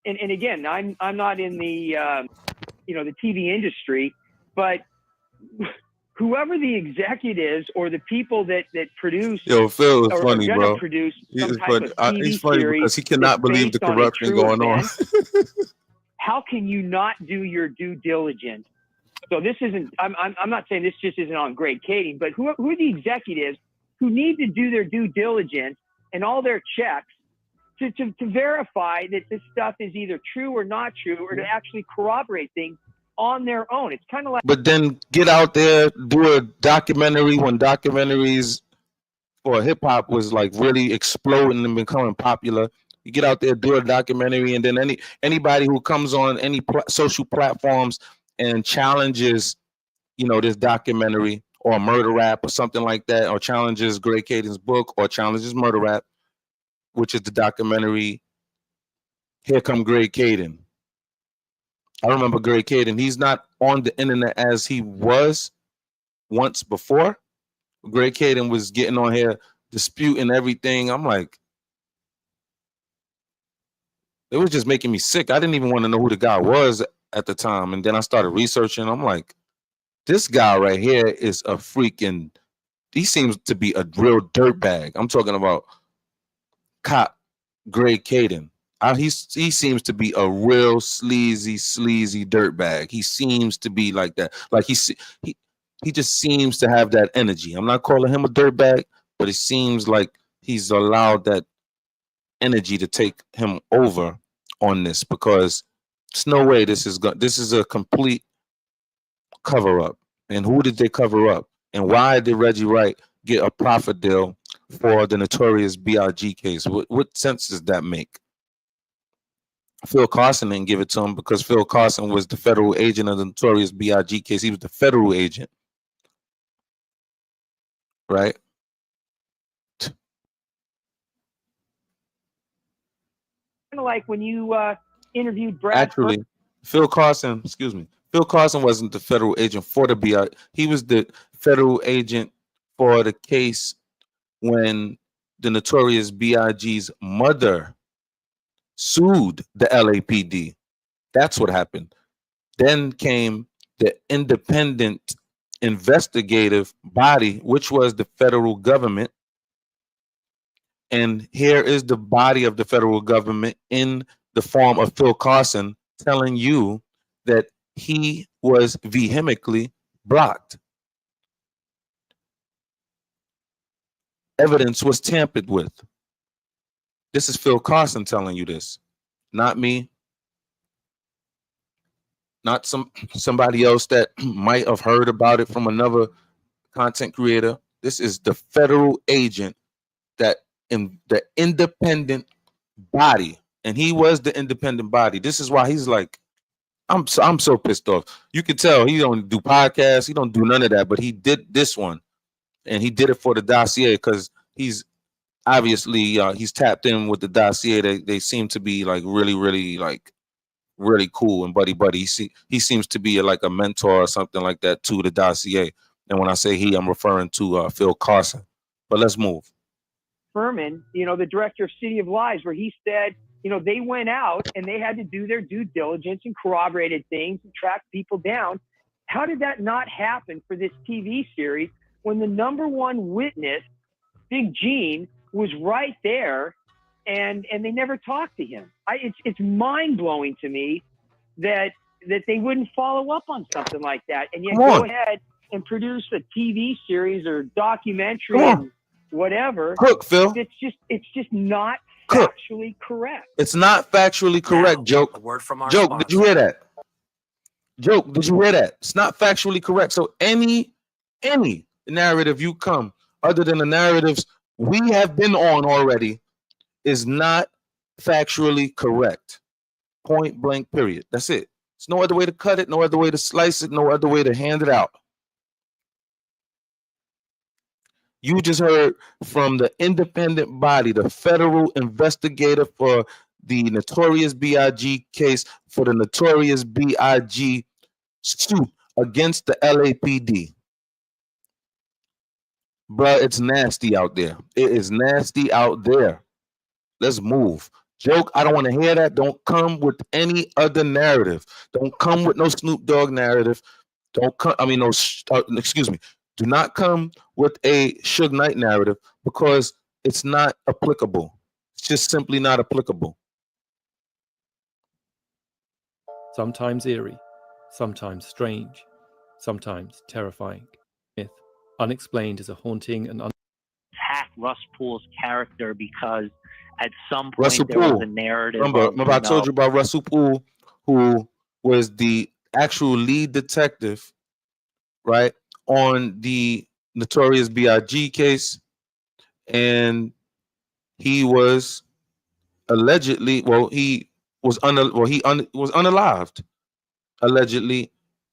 And again, I'm not in the the TV industry, but whoever the executives or the people that produce, Phil is funny, bro. Produce He's funny. He's funny because he cannot believe the corruption going on. How can you not do your due diligence? So this isn't. I'm not saying this just isn't on Greg Kading, but who are the executives who need to do their due diligence and all their checks to verify that this stuff is either true or not true, or to actually corroborate things on their own? It's kind of like. But then get out there, do a documentary when documentaries for hip hop was really exploding and becoming popular. You get out there, do a documentary, and then anybody who comes on any social platforms and challenges, this documentary or Murder Rap or something like that, or challenges Greg Kading's book, or challenges Murder Rap, which is the documentary. Here come Greg Kading. I remember Greg Kading. He's not on the internet as he was once before. Greg Kading was getting on here disputing everything. I'm like, it was just making me sick. I didn't even want to know who the guy was at the time. And then I started researching. I'm like, this guy right here is he seems to be a real dirtbag. I'm talking about cop Greg Caden. He seems to be a real sleazy dirtbag. He seems to be like that. Like he just seems to have that energy. I'm not calling him a dirtbag, but it seems like he's allowed that energy to take him over on this, because there's no way this is a complete cover up. And who did they cover up? And why did Reggie Wright get a profit deal for the Notorious B.I.G. case? What sense does that make? Phil Carson didn't give it to him because Phil Carson was the federal agent of the Notorious B.I.G. case. He was the federal agent, right? Kind of like when you interviewed Brad. Actually, Phil Carson wasn't the federal agent for the B.I.G. He was the federal agent for the case when the Notorious B.I.G.'s mother sued the LAPD. That's what happened. Then came the independent investigative body, which was the federal government. And here is the body of the federal government in the form of Phil Carson telling you that he was vehemently blocked. Evidence was tampered with. This is Phil Carson telling you this, not me, not somebody else that might have heard about it from another content creator. This is the federal agent that in the independent body, and he was the independent body. This is why he's like, I'm so pissed off. You can tell he don't do podcasts, he don't do none of that, but he did this one, and he did it for the dossier because he's obviously he's tapped in with the dossier. They seem to be like really cool and buddy. He seems to be like a mentor or something like that to the dossier. And when I say he, I'm referring to Phil Carson. But let's move. Furman, the director of City of Lies, where he said, they went out and they had to do their due diligence and corroborated things and track people down. How did that not happen for this TV series when the number one witness, Big Gene, was right there, and they never talked to him? It's mind blowing to me that they wouldn't follow up on something like that, and yet go ahead and produce a TV series or documentary and whatever. Cook, Phil. It's just not factually correct. It's not factually correct. Now, Joke. A word from our Joke. sponsor. Did you hear that? Joke. Did you hear that? It's not factually correct. So any narrative you come other than the narratives we have been on already is not factually correct. Point blank, period. That's it. There's no other way to cut it, no other way to slice it, no other way to hand it out. You just heard from the independent body, the federal investigator for the Notorious B.I.G. case, for the Notorious B.I.G. suit against the LAPD. Bruh, it's nasty out there. It is nasty out there. Let's move. Joke, I don't want to hear that. Don't come with any other narrative. Don't come with no Snoop Dogg narrative. Don't come, excuse me. Do not come with a Suge Knight narrative because it's not applicable. It's just simply not applicable. Sometimes eerie, sometimes strange, sometimes terrifying. Myth, unexplained, is a haunting and attack Russ Pool's character because at some point Russell there was Poole. a narrative. Remember I told you about Russell Poole, who was the actual lead detective, right, on the Notorious B.I.G. case, and he was allegedly, he was unalived, allegedly,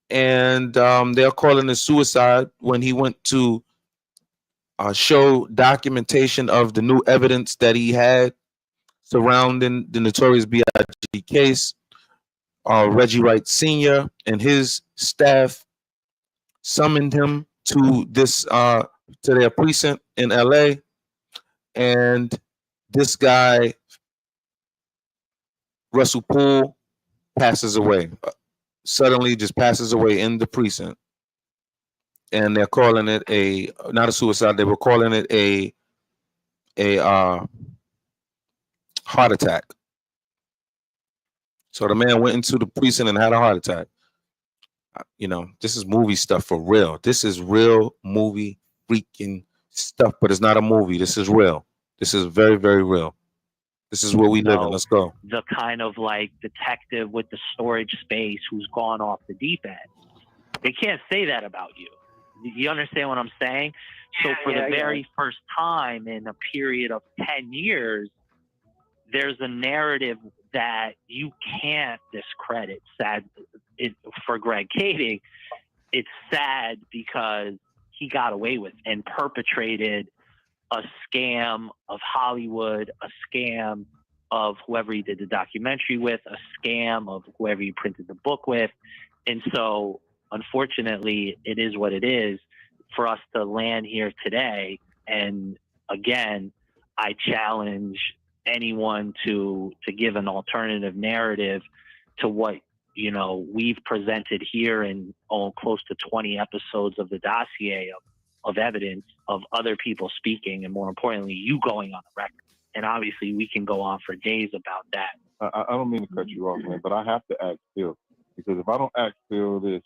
and they're calling it suicide when he went to show documentation of the new evidence that he had surrounding the Notorious B.I.G. case. Reggie Wright Sr. and his staff summoned him to this to their precinct in LA, and this guy Russell Poole passes away. Suddenly just passes away in the precinct. And they're calling it not a suicide, they were calling it a Heart attack. So the man went into the precinct and had a heart attack. You know, this is movie stuff for real. This is real movie freaking stuff, but it's not a movie. This is real. This is very, very real. This is where we live in. Let's go. The kind of like detective with the storage space who's gone off the deep end. They can't say that about you. You understand what I'm saying? So for the very first time in a period of 10 years, there's a narrative that you can't discredit. For Greg Kading, it's sad because he got away with and perpetrated a scam of Hollywood, a scam of whoever he did the documentary with, a scam of whoever he printed the book with. And so, unfortunately, it is what it is for us to land here today. And again, I challenge anyone to give an alternative narrative to what, you know, we've presented here in close to 20 episodes of the dossier of evidence of other people speaking, and more importantly, you going on the record. And obviously we can go on for days about that. I don't mean to cut you off, man, but I have to ask Phil, because if I don't ask Phil this,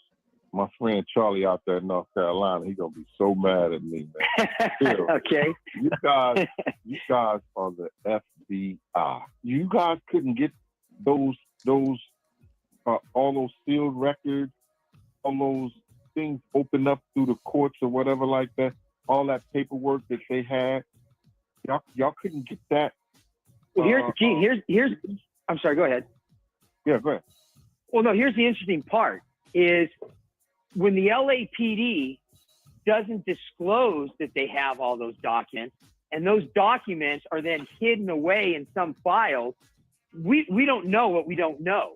my friend Charlie out there in North Carolina, he's gonna be so mad at me, man. Phil, okay. You guys are the FBI. You guys couldn't get those all those sealed records, all those things opened up through the courts or whatever like that, all that paperwork that they had. Y'all couldn't get that. Well, here's. I'm sorry. Go ahead. Yeah, go ahead. Well, no. Here's the interesting part: is when the LAPD doesn't disclose that they have all those documents, and those documents are then hidden away in some files. We don't know what we don't know,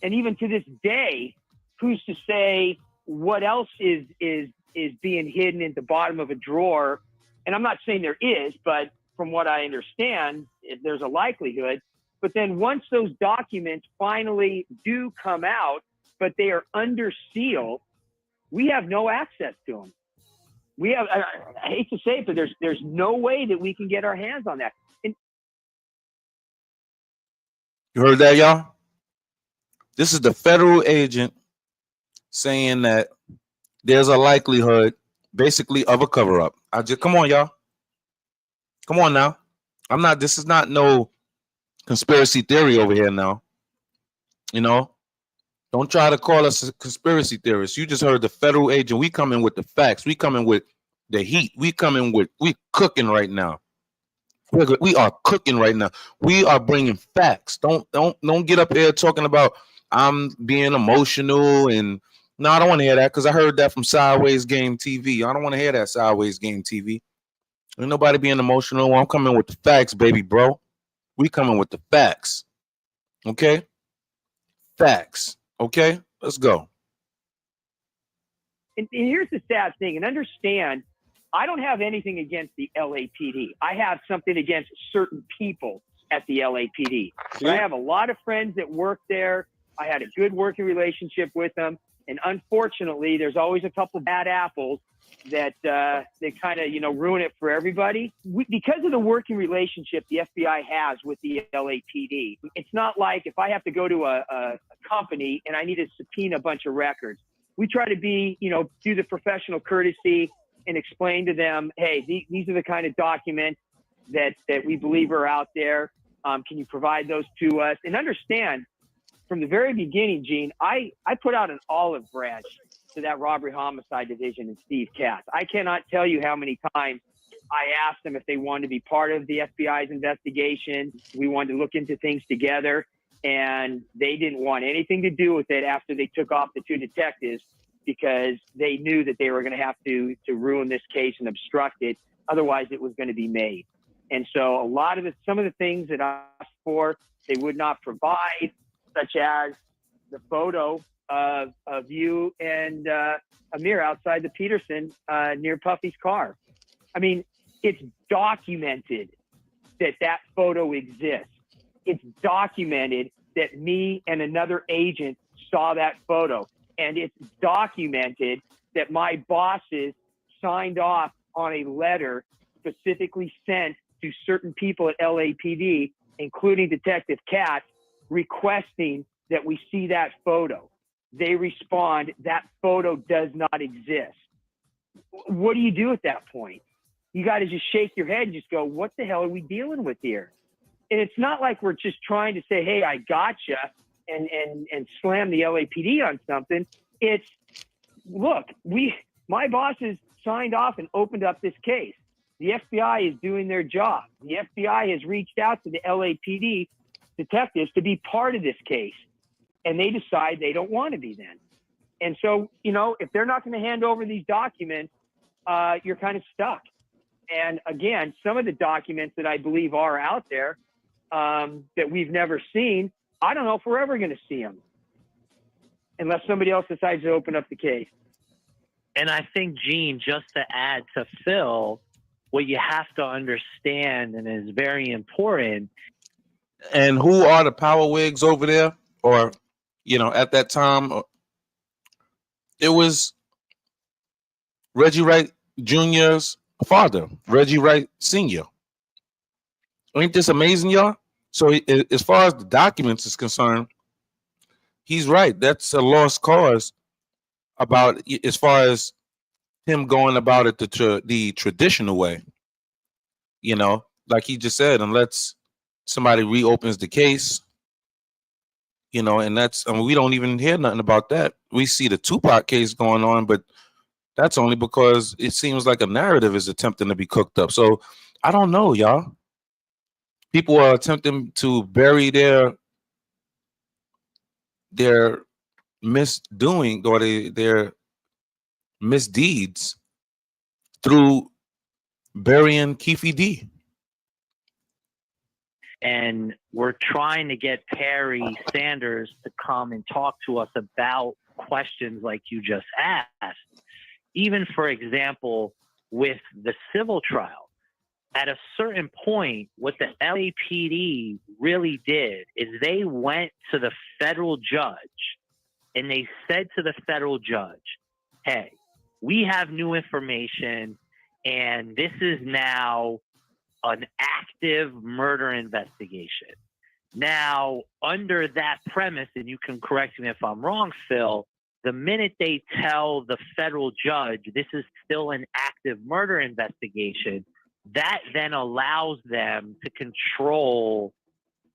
and even to this day, who's to say what else is being hidden at the bottom of a drawer? And I'm not saying there is, but from what I understand, there's a likelihood. But then once those documents finally do come out, but they are under seal, we have no access to them. We have, I hate to say it, but there's no way that we can get our hands on that. And you heard that, y'all? This is the federal agent saying that there's a likelihood, basically, of a cover-up. Come on, y'all. Come on now. This is not no conspiracy theory over here now. You know, don't try to call us a conspiracy theorist. You just heard the federal agent. We come in with the facts. We come in with the heat. We cooking right now. We are cooking right now. We are bringing facts. Don't get up here talking about I'm being emotional and no, I don't want to hear that, because I heard that from Sideways Game TV. I don't want to hear that Sideways Game TV. Ain't nobody being emotional. I'm coming with the facts, baby, bro. We coming with the facts. Okay? Facts. Okay? Let's go. And here's the sad thing, and understand, I don't have anything against the LAPD. I have something against certain people at the LAPD. But I have a lot of friends that work there. I had a good working relationship with them. And unfortunately, there's always a couple bad apples that they kind of, ruin it for everybody. Because of the working relationship the FBI has with the LAPD, it's not like if I have to go to a company and I need to subpoena a bunch of records. We try to be, do the professional courtesy and explain to them, hey, these are the kind of documents that we believe are out there. Can you provide those to us? And understand, from the very beginning, Gene, I put out an olive branch to that robbery homicide division and Steve Katz. I cannot tell you how many times I asked them if they wanted to be part of the FBI's investigation. We wanted to look into things together, and they didn't want anything to do with it after they took off the two detectives, because they knew that they were going to have to ruin this case and obstruct it. Otherwise, it was going to be made. And so some of the things that I asked for, they would not provide, such as the photo of you and Amir outside the Peterson near Puffy's car. I mean, it's documented that photo exists. It's documented that me and another agent saw that photo. And it's documented that my bosses signed off on a letter specifically sent to certain people at LAPD including Detective Katz, requesting that we see that photo. They respond, that photo does not exist. What do you do at that point? You got to just shake your head and just go, what the hell are we dealing with here? And it's not like we're just trying to say, hey, I gotcha, and slam the LAPD on something. It's, look, my bosses signed off and opened up this case. The FBI is doing their job. The FBI has reached out to the LAPD detectives to be part of this case, and they decide they don't want to be then. And so, if they're not going to hand over these documents, you're kind of stuck. And again, some of the documents that I believe are out there that we've never seen, I don't know if we're ever going to see them unless somebody else decides to open up the case. And I think, Gene, just to add to Phil, what you have to understand, and is very important. And who are the power wigs over there? Or, at that time, it was Reggie Wright Jr.'s father, Reggie Wright Sr. Ain't this amazing, y'all? So as far as the documents is concerned, he's right. That's a lost cause about as far as him going about it the traditional way. Like he just said, unless somebody reopens the case, and we don't even hear nothing about that. We see the Tupac case going on, but that's only because it seems like a narrative is attempting to be cooked up. So I don't know, y'all. People are attempting to bury their misdoing or their misdeeds through burying Keefe D. And we're trying to get Perry Sanders to come and talk to us about questions like you just asked. Even, for example, with the civil trial, at a certain point, what the LAPD really did is they went to the federal judge and they said to the federal judge, hey, we have new information and this is now an active murder investigation. Now, under that premise, and you can correct me if I'm wrong, Phil, the minute they tell the federal judge this is still an active murder investigation, that then allows them to control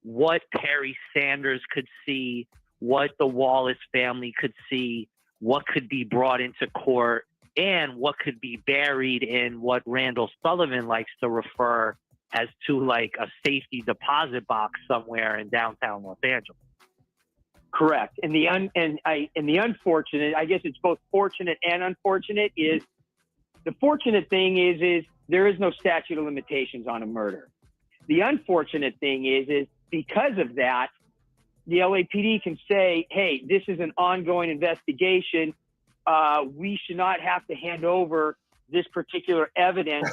what Perry Sanders could see, what the Wallace family could see, what could be brought into court, and what could be buried in what Randall Sullivan likes to refer as to like a safety deposit box somewhere in downtown Los Angeles. Correct. And the unfortunate, I guess it's both fortunate and unfortunate, is the fortunate thing is there is no statute of limitations on a murder. The unfortunate thing is because of that, the LAPD can say, hey, this is an ongoing investigation. We should not have to hand over this particular evidence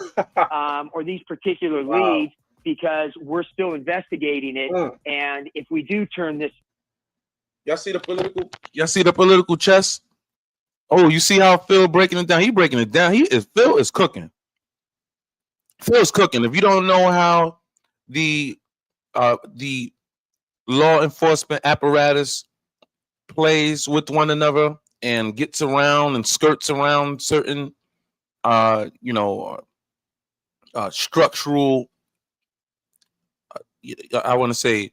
or these particular leads because we're still investigating it. And if we do turn this, Y'all see the political chess? Oh, you see how Phil breaking it down? He breaking it down. Phil is cooking. Phil's cooking. If you don't know how the law enforcement apparatus plays with one another and gets around and skirts around certain structural, I want to say,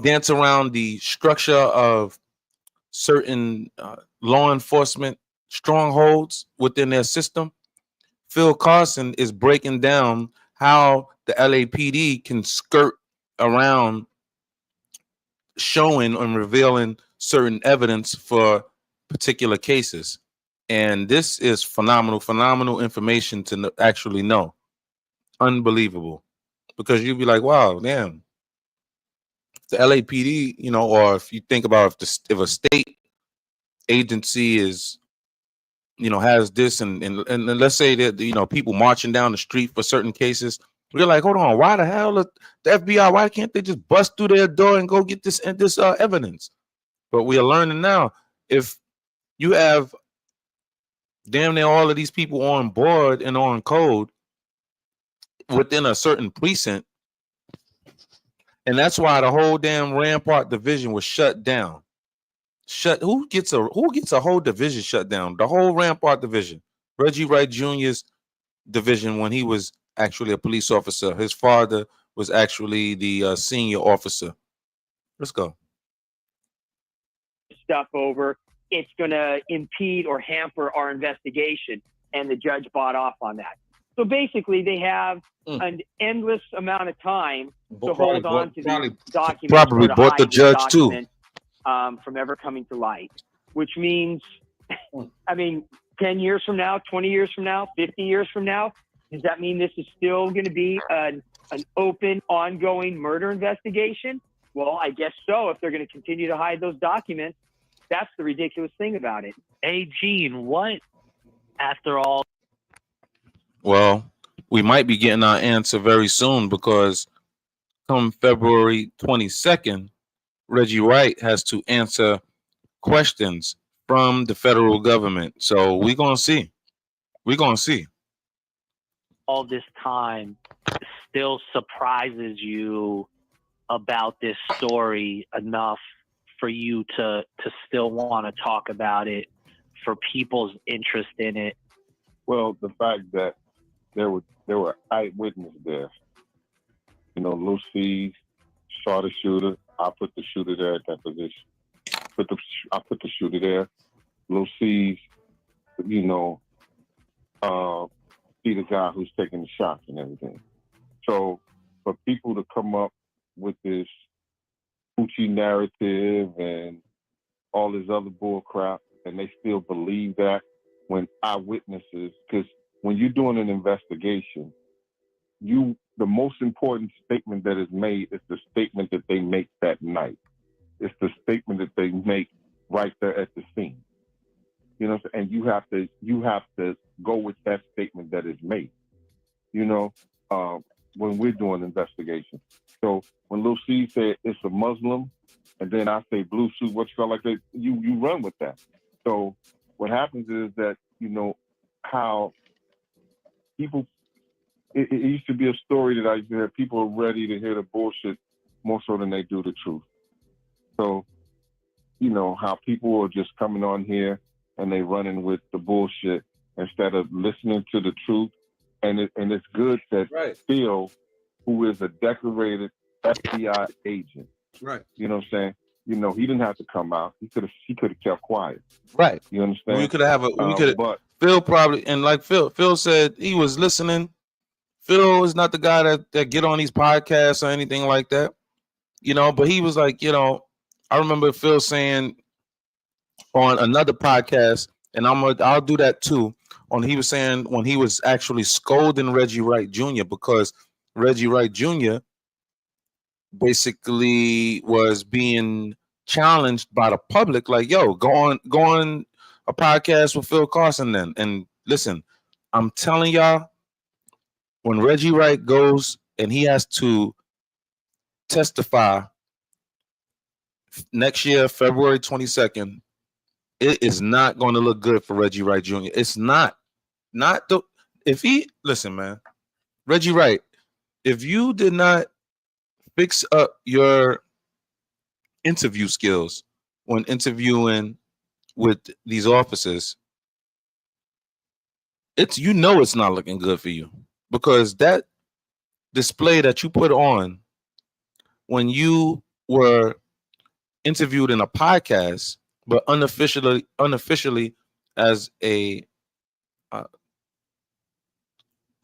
dance around the structure of certain law enforcement strongholds within their system. Phil Carson is breaking down how the LAPD can skirt around showing and revealing certain evidence for particular cases. And this is phenomenal information to actually know. Unbelievable. Because you'd be like, wow, damn. The LAPD, or if you think about if a state agency is, has this and let's say that, people marching down the street for certain cases, we're like, hold on, why the hell the FBI, why can't they just bust through their door and go get this evidence? But we are learning now, if you have damn near all of these people on board and on code within a certain precinct, And that's why the whole damn Rampart division was shut down. Who gets a whole division shut down? The whole Rampart division. Reggie Wright Jr.'s division when he was actually a police officer. His father was actually the senior officer. Let's go. Stuff over. It's going to impede or hamper our investigation. And the judge bought off on that. So basically, they have an endless amount of time to hold on to these documents. Probably bought the judge too. From ever coming to light, which means, I mean, 10 years from now, 20 years from now, 50 years from now, does that mean this is still going to be an open, ongoing murder investigation? Well, I guess so. If they're going to continue to hide those documents, that's the ridiculous thing about it. Hey, Gene, what, after all? Well, we might be getting our answer very soon because come February 22nd, Reggie Wright has to answer questions from the federal government. So we're going to see. We're going to see. All this time still surprises you about this story enough for you to still want to talk about it, for people's interest in it? Well, the fact that there were eyewitnesses there. You know, Lucy saw the shooter. I put the shooter there at that position. I put the shooter there. Lucy, you know, see the guy who's taking the shots and everything. So for people to come up with this Gucci narrative and all this other bull crap, and they still believe that when eyewitnesses, because when you're doing an investigation, the most important statement that is made is the statement that they make that night. It's the statement that they make right there at the scene. You know, and you have to go with that statement that is made. You know, when we're doing investigation. So when Lucy said it's a Muslim, and then I say blue suit, what you call like that, you run with that. So what happens is that, you know, how people, it used to be a story that I used to hear, people are ready to hear the bullshit more so than they do the truth. So, you know, how people are just coming on here and they running with the bullshit instead of listening to the truth. And it's good that Phil, who is a decorated FBI agent, right? You know what I'm saying? You know, he didn't have to come out. He could have kept quiet. Right. You understand? We could have but Phil probably, and like Phil said, he was listening. Phil is not the guy that get on these podcasts or anything like that, you know, but he was like, you know, I remember Phil saying on another podcast, and I'll do that too. He was saying when he was actually scolding Reggie Wright Jr. because Reggie Wright Jr. basically was being challenged by the public, like, yo, go on a podcast with Phil Carson then. And listen, I'm telling y'all, when Reggie Wright goes and he has to testify next year, February 22nd, it is not going to look good for Reggie Wright Jr. It's not listen, man, Reggie Wright, if you did not fix up your interview skills when interviewing with these officers, it's not looking good for you, because that display that you put on when you were interviewed in a podcast, but unofficially as a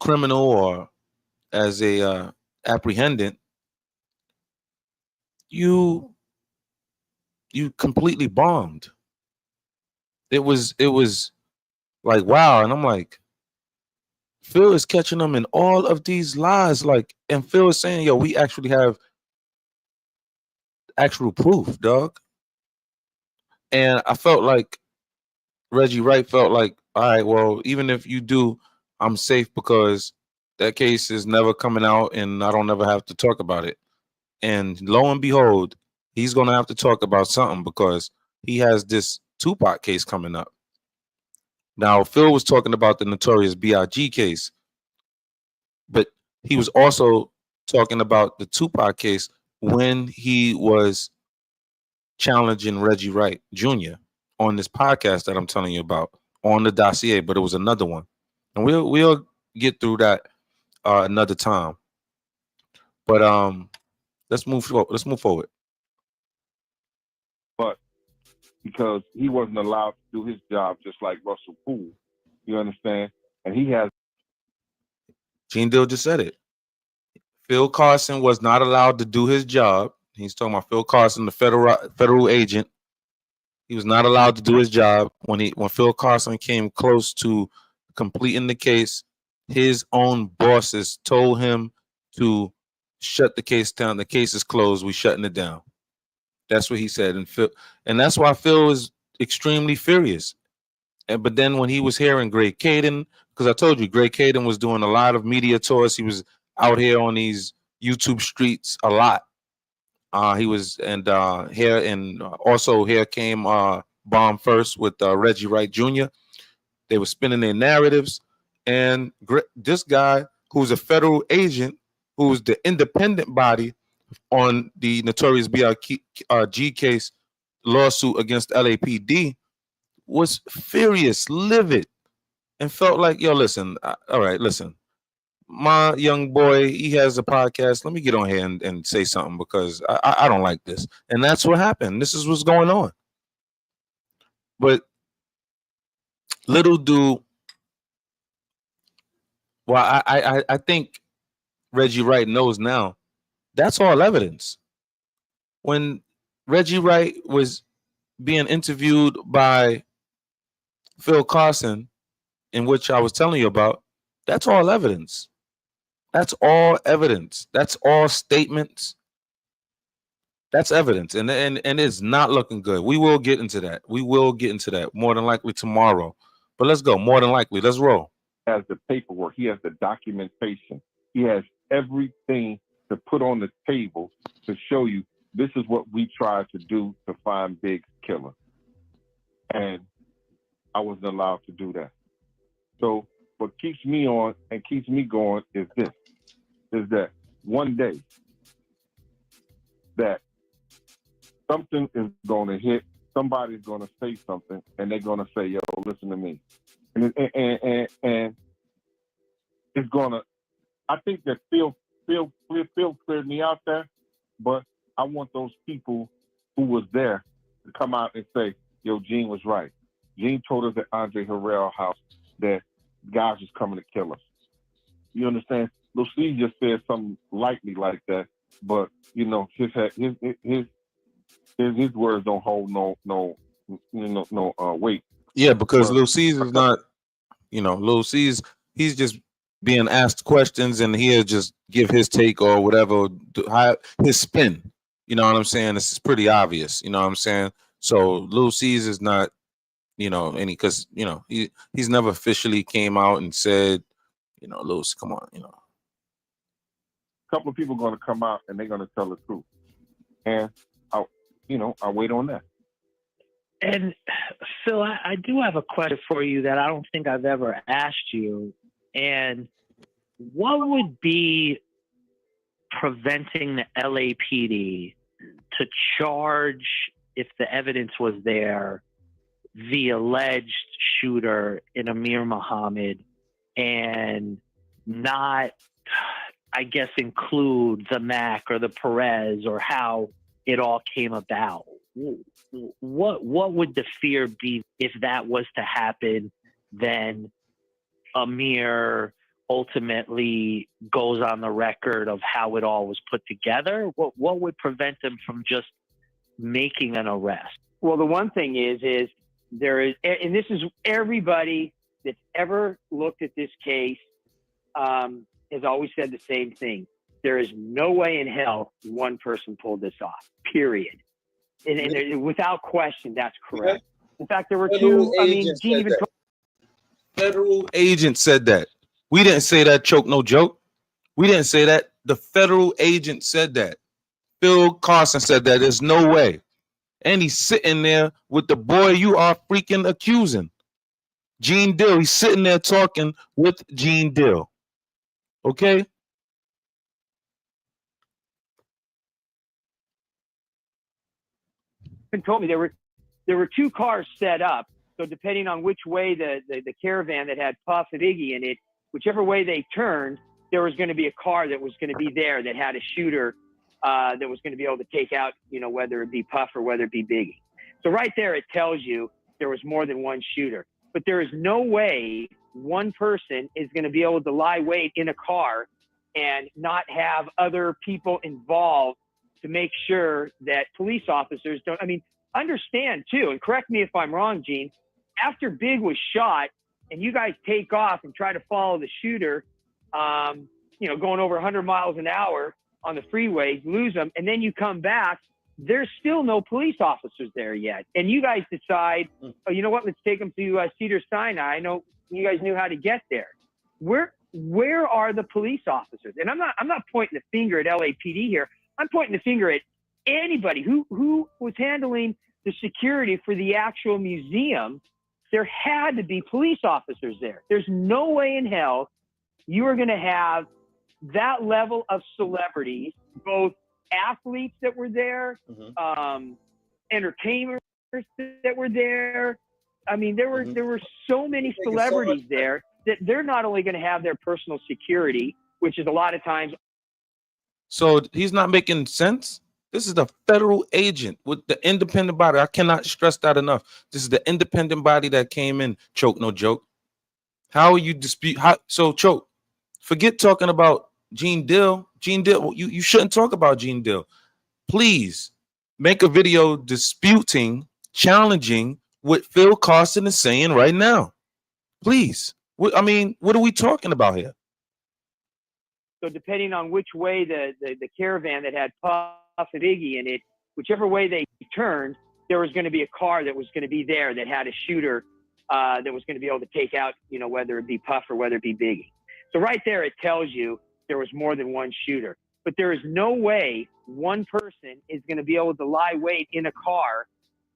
criminal or as a apprehendant, you completely bombed. It was like, wow. And I'm like, Phil is catching them in all of these lies, like, and Phil is saying, yo, we actually have actual proof, dog. And I felt like Reggie Wright felt like, all right, well, even if you do, I'm safe because that case is never coming out and I don't ever have to talk about it. And lo and behold, he's going to have to talk about something because he has this Tupac case coming up. Now, Phil was talking about the Notorious B.I.G. case, but he was also talking about the Tupac case when he was challenging Reggie Wright Jr. on this podcast that I'm telling you about on the dossier, but it was another one, and we'll get through that another time. But let's move forward. But because he wasn't allowed to do his job, just like Russell Poole, you understand? And he has. Gene Deal just said it. Phil Carson was not allowed to do his job. He's talking about Phil Carson, the federal agent. He was not allowed to do his job. When Phil Carson came close to completing the case, his own bosses told him to shut the case down. The case is closed. We're shutting it down. That's what he said. And that's why Phil is extremely furious. But then when he was hearing Greg Caden, because I told you Greg Caden was doing a lot of media tours. He was out here on these YouTube streets a lot. He was here, and also here came Bomb First with Reggie Wright Jr. They were spinning their narratives, and this guy who's a federal agent, who's the independent body on the Notorious B.I.G. case lawsuit against LAPD, was furious, livid, and felt like, yo, listen, all right, listen. My young boy, he has a podcast. Let me get on here and say something because I don't like this. And that's what happened. This is what's going on. But little do, well, I think Reggie Wright knows now. That's all evidence. When Reggie Wright was being interviewed by Phil Carson, in which I was telling you about, that's all evidence. That's all evidence. That's all statements. That's evidence. And it's not looking good. We will get into that. More than likely tomorrow. But let's go. More than likely. Let's roll. He has the paperwork. He has the documentation. He has everything to put on the table to show you this is what we tried to do to find Big's killer. And I wasn't allowed to do that. So what keeps me on and keeps me going is that one day that something is going to hit, somebody's going to say something, and they're going to say, yo, listen to me. And it's going to, I think that Phil cleared me out there, but I want those people who was there to come out and say, yo, Gene was right. Gene told us at Andre Harrell house that guys was coming to kill us. You understand? Lucille just said something lightly like that, but you know, his words don't hold no weight. Yeah, because Lucille is not, Lucille's, he's just being asked questions and he'll just give his take or whatever, his spin. You know what I'm saying? This is pretty obvious. You know what I'm saying? So Lucille's is not, because he's never officially came out and said, Lucy, come on, A couple of people are going to come out and they're going to tell the truth, and I wait on that. And Phil, I do have a question for you that I don't think I've ever asked you. And what would be preventing the LAPD to charge, if the evidence was there, the alleged shooter in Amir Muhammad and not, I guess, include the Mac or the Perez or how it all came about? What would the fear be if that was to happen? Then Amir ultimately goes on the record of how it all was put together. What would prevent them from just making an arrest? Well, the one thing is there is, and this is everybody that's ever looked at this case has always said the same thing. There is no way in hell one person pulled this off, period. And without question, that's correct. In fact, there were two. I mean, Gene even federal agent said that. We didn't say that, Choke No Joke. We didn't say that. The federal agent said that. Phil Carson said that. There's no way. And he's sitting there with the boy you are freaking accusing, Gene Dill. He's sitting there talking with Gene Dill. Okay? told me there were two cars set up. So depending on which way the caravan that had Puff and Iggy in it, whichever way they turned, there was going to be a car that was going to be there that had a shooter that was going to be able to take out, whether it be Puff or whether it be Biggie. So right there, it tells you there was more than one shooter. But there is no way one person is going to be able to lie wait in a car and not have other people involved to make sure that police officers don't. I mean, understand too, and correct me if I'm wrong, Gene, after Big was shot and you guys take off and try to follow the shooter, going over 100 miles an hour on the freeway, lose them, and then you come back, there's still no police officers there yet. And you guys decide, oh, you know what, let's take them to Cedars-Sinai. I know you guys knew how to get there. Where are the police officers? And I'm not pointing the finger at LAPD here. I'm pointing the finger at anybody who was handling the security for the actual museum. There had to be police officers there. There's no way in hell you are going to have that level of celebrities, both athletes that were there, entertainers that were there. I mean, there were so many celebrities there that they're not only going to have their personal security, which is a lot of times. So he's not making sense. This is the federal agent with the independent body. I cannot stress that enough. This is the independent body that came in. Choke, no joke. How are you dispute? So Choke, forget talking about Gene Dill. Gene Dill, you shouldn't talk about Gene Dill. Please make a video disputing, challenging what Phil Carson is saying right now. Please. What are we talking about here? So depending on which way the caravan that had Puff and Iggy in it, whichever way they turned, there was going to be a car that was going to be there that had a shooter that was going to be able to take out, whether it be Puff or whether it be Biggie. So right there, it tells you there was more than one shooter. But there is no way one person is going to be able to lie wait in a car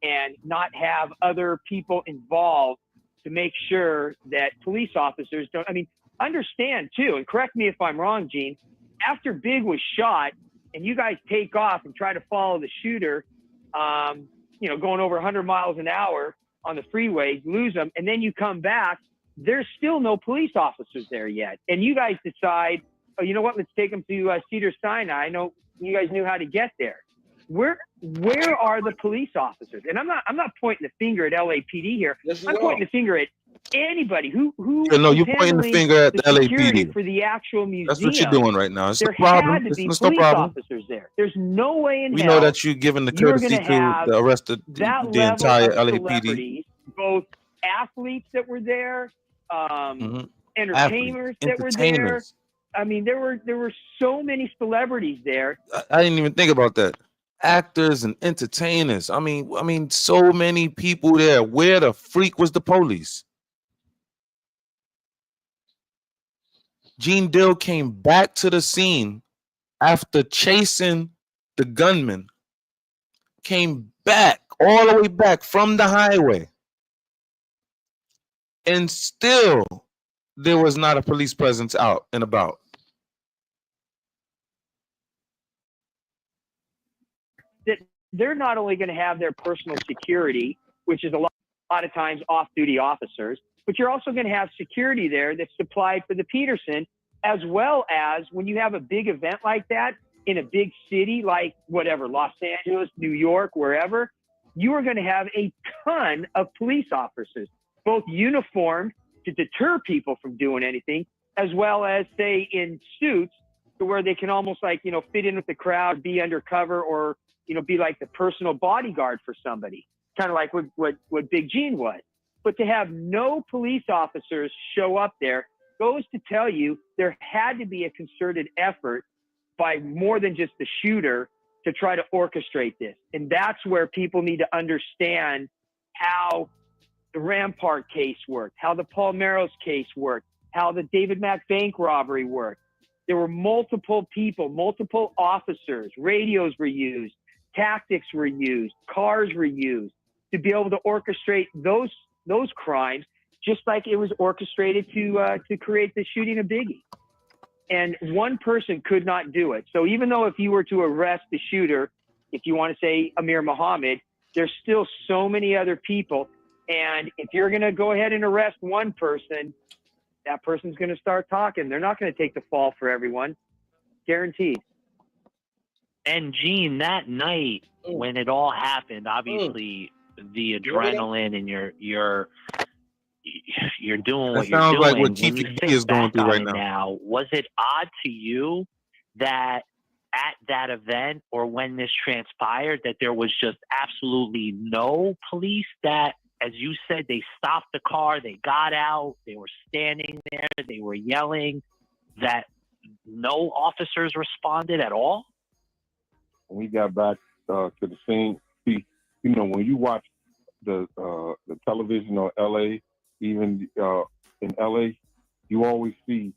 and not have other people involved to make sure that police officers don't. I mean, understand too, and correct me if I'm wrong, Gene, after Big was shot and you guys take off and try to follow the shooter, going over 100 miles an hour on the freeway, lose them, and then you come back, there's still no police officers there yet. And you guys decide, oh, you know what, let's take them to Cedars-Sinai. I know you guys knew how to get there. Where are the police officers? And I'm not pointing the finger at LAPD here. Yes, I'm pointing the finger at anybody who no, you're pointing the finger at the LAPD for the actual museum. That's what you're doing right now. It's there a problem. had to be it's police no problem. officers there. There's no way in we hell know that you're giving the courtesy to the rest of the entire LAPD. Both athletes that were there, entertainers that were there. I mean, there were so many celebrities there. I didn't even think about that. Actors and entertainers. I mean, so many people there. Where the freak was the police? Gene Dill came back to the scene after chasing the gunman. Came back, all the way back from the highway. And still, there was not a police presence out and about. They're not only going to have their personal security, which is a lot of times off-duty officers, but you're also going to have security there that's supplied for the Peterson, as well as when you have a big event like that in a big city like whatever, Los Angeles, New York, wherever, you are going to have a ton of police officers, both uniformed to deter people from doing anything, as well as, say, in suits to where they can almost fit in with the crowd, be undercover, or be like the personal bodyguard for somebody, kind of like what Big Gene was. But to have no police officers show up there goes to tell you there had to be a concerted effort by more than just the shooter to try to orchestrate this. And that's where people need to understand how the Rampart case worked, how the Paul Melrose case worked, how the David Mack bank robbery worked. There were multiple people, multiple officers, radios were used, tactics were used, cars were used to be able to orchestrate those crimes, just like it was orchestrated to create the shooting of Biggie. And one person could not do it. So even though if you were to arrest the shooter, if you want to say Amir Muhammad, there's still so many other people. And if you're going to go ahead and arrest one person, that person's going to start talking. They're not going to take the fall for everyone. Guaranteed. And Gene, that night when it all happened, obviously the adrenaline and you're doing what you're doing. Sounds like what When you Keith think is going back through on right it now. Was it odd to you that at that event or when this transpired that there was just absolutely no police, that, as you said, they stopped the car, they got out, they were standing there, they were yelling, that no officers responded at all? When we got back to the scene, see, you know, when you watch the television on LA, even in LA, you always see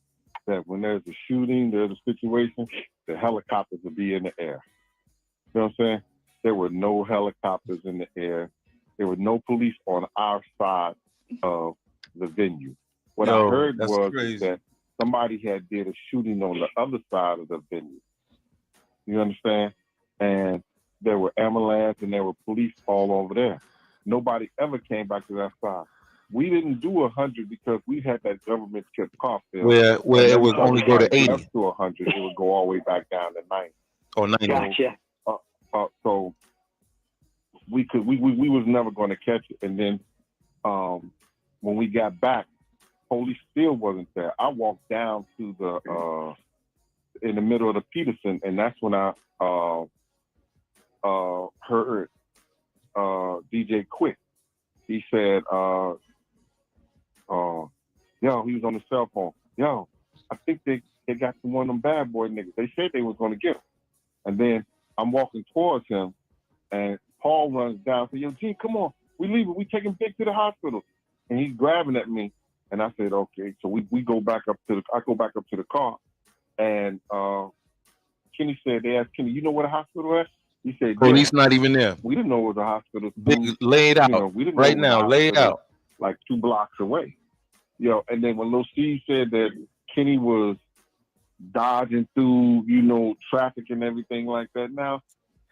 that when there's a shooting, there's a situation, the helicopters will be in the air. You know what I'm saying? There were no helicopters in the air. There were no police on our side of the venue. What I heard was that somebody had did a shooting on the other side of the venue. You understand? And there were ambulance and there were police all over there. Nobody ever came back to that side. We didn't do 100 because we had that government kept cost bill. Where it would only go to 80. Up to 100, it would go all the way back down to 90. Or 90. Gotcha. So we was never going to catch it. And then when we got back, police still wasn't there. I walked down to the in the middle of the Peterson, and that's when I heard DJ Quick. He said, yo, he was on the cell phone. Yo, I think they got one of them bad boy niggas. They said they was going to get him. And then I'm walking towards him, and Paul runs down. Said, yo, Gene, come on. We leaving. We taking Big to the hospital. And he's grabbing at me. And I said, okay. So we go back up to I go back up to the car. And Kenny said, they asked Kenny, you know where the hospital is? He said, police not even there. We didn't know it was a hospital. Big, laid out. We didn't right know now, laid out. Like 2 blocks away. And then when Lil Steve said that Kenny was dodging through, traffic and everything like that now,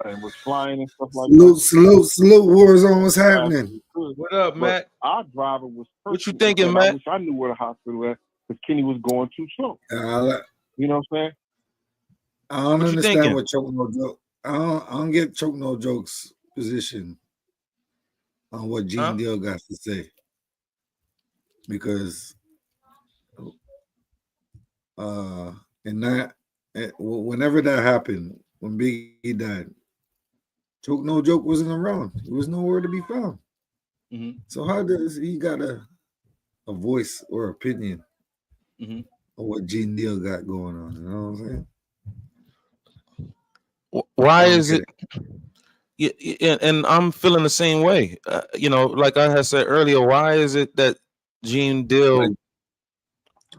and was flying and stuff like that. Salute, Warzone, what's happening? What up, Matt? Our driver was perfect. What you thinking, Matt? I wish I knew where the hospital was because Kenny was going too slow. You know what I'm saying? I don't understand what Choke No Joke. I don't get Choke No Joke's position on what Gene Deal got to say. Because whenever that happened, when Biggie died, Choke No Joke wasn't around. He was nowhere to be found. Mm-hmm. So how does he got a voice or opinion of what Gene Deal got going on? You know what I'm saying? Why is it? Yeah, and I'm feeling the same way. Like I had said earlier, why is it that Gene Deal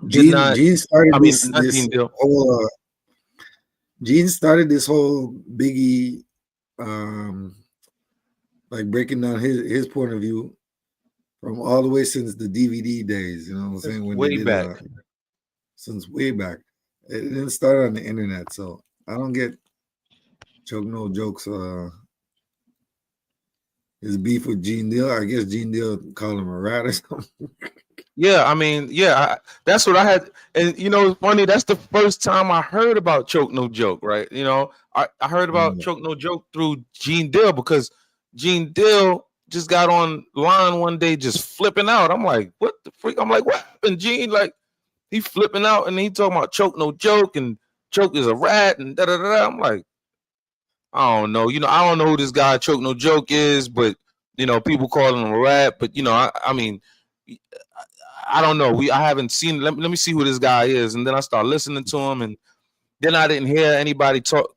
Gene started Gene started this whole Biggie, like breaking down his point of view from all the way since the DVD days. You know what I'm saying? When way back. Since way back. It didn't start on the internet, so I don't get Choke No Joke's his beef with Gene Deal. I guess Gene Deal called him a rat or something. Yeah, I mean, that's what I had. And it's funny, that's the first time I heard about Choke No Joke, right? I heard about Choke No Joke through Gene Deal because Gene Deal just got online one day just flipping out. I'm like, what the freak? I'm like, what happened, Gene? Like, he flipping out and he talking about Choke No Joke and Choke is a rat and da-da-da-da. I'm like, I don't know. I don't know who this guy Choke No Joke is, but people call him a rat. But I mean, I don't know. I haven't seen. Let me see who this guy is, and then I start listening to him, and then I didn't hear anybody talk,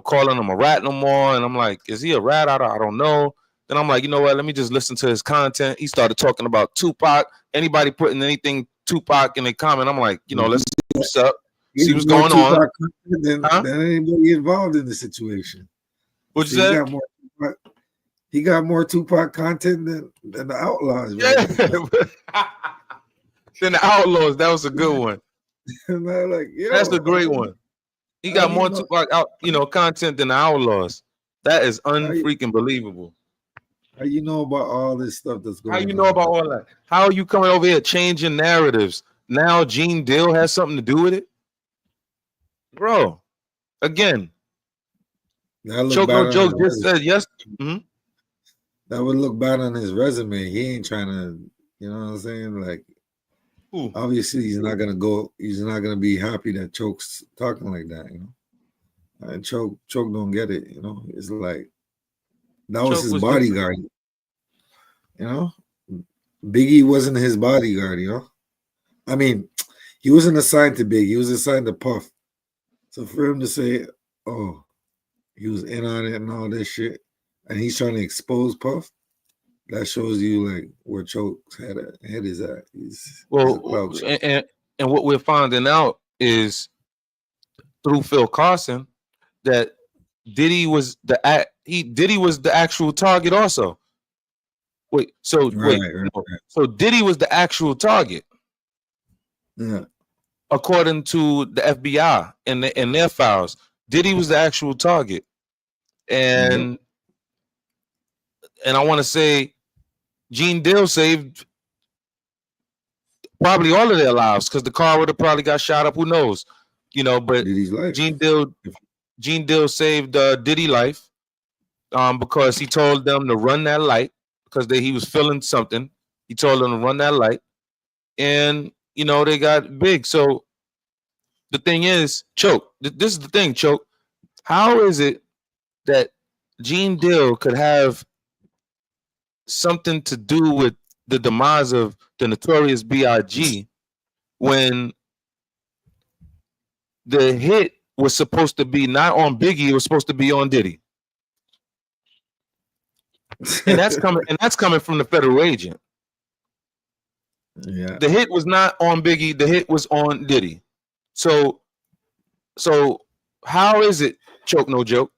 calling him a rat no more. And I'm like, is he a rat? I don't know. Then I'm like, you know what? Let me just listen to his content. He started talking about Tupac. Anybody putting anything Tupac in the comment? I'm like, let's see what's up, see what's going on. Than anybody involved in the situation. What you said? He got more Tupac content than the Outlaws. Right? Yeah. Than the Outlaws. That was a good one. That's a great one. He got more Tupac content than the Outlaws. That is unfreaking believable. How you know about all this stuff that's going on? How you know about all that? How are you coming over here changing narratives? Now Gene Deal has something to do with it? Bro, again, Choke No Joke just said yes. Mm-hmm. That would look bad on his resume. He ain't trying to, you know what I'm saying? Like, obviously he's not gonna be happy that Choke's talking like that, you know. And Choke don't get it, you know. It's like that was his bodyguard. You know, Biggie wasn't his bodyguard, you know. I mean, he wasn't assigned to Biggie, he was assigned to Puff. So for him to say, oh, he was in on it and all this shit, and he's trying to expose Puff, that shows you like where Choke's head is at. And what we're finding out is through Phil Carson that Diddy was the actual target also. So Diddy was the actual target. Yeah. According to the FBI and their files, Diddy was the actual target. And I want to say Gene Deal saved probably all of their lives because the car would have probably got shot up. Who knows? You know, but Gene Deal saved Diddy life because he told them to run that light because he was feeling something. He told them to run that light, and you know they got big. So the thing is, Choke. This is the thing, Choke. How is it that Gene Deal could have something to do with the demise of the Notorious B.I.G. when the hit was supposed to be not on Biggie, it was supposed to be on Diddy? And that's coming from the federal agent. Yeah. The hit was not on Biggie, the hit was on Diddy. So how is it, Choke No Joke?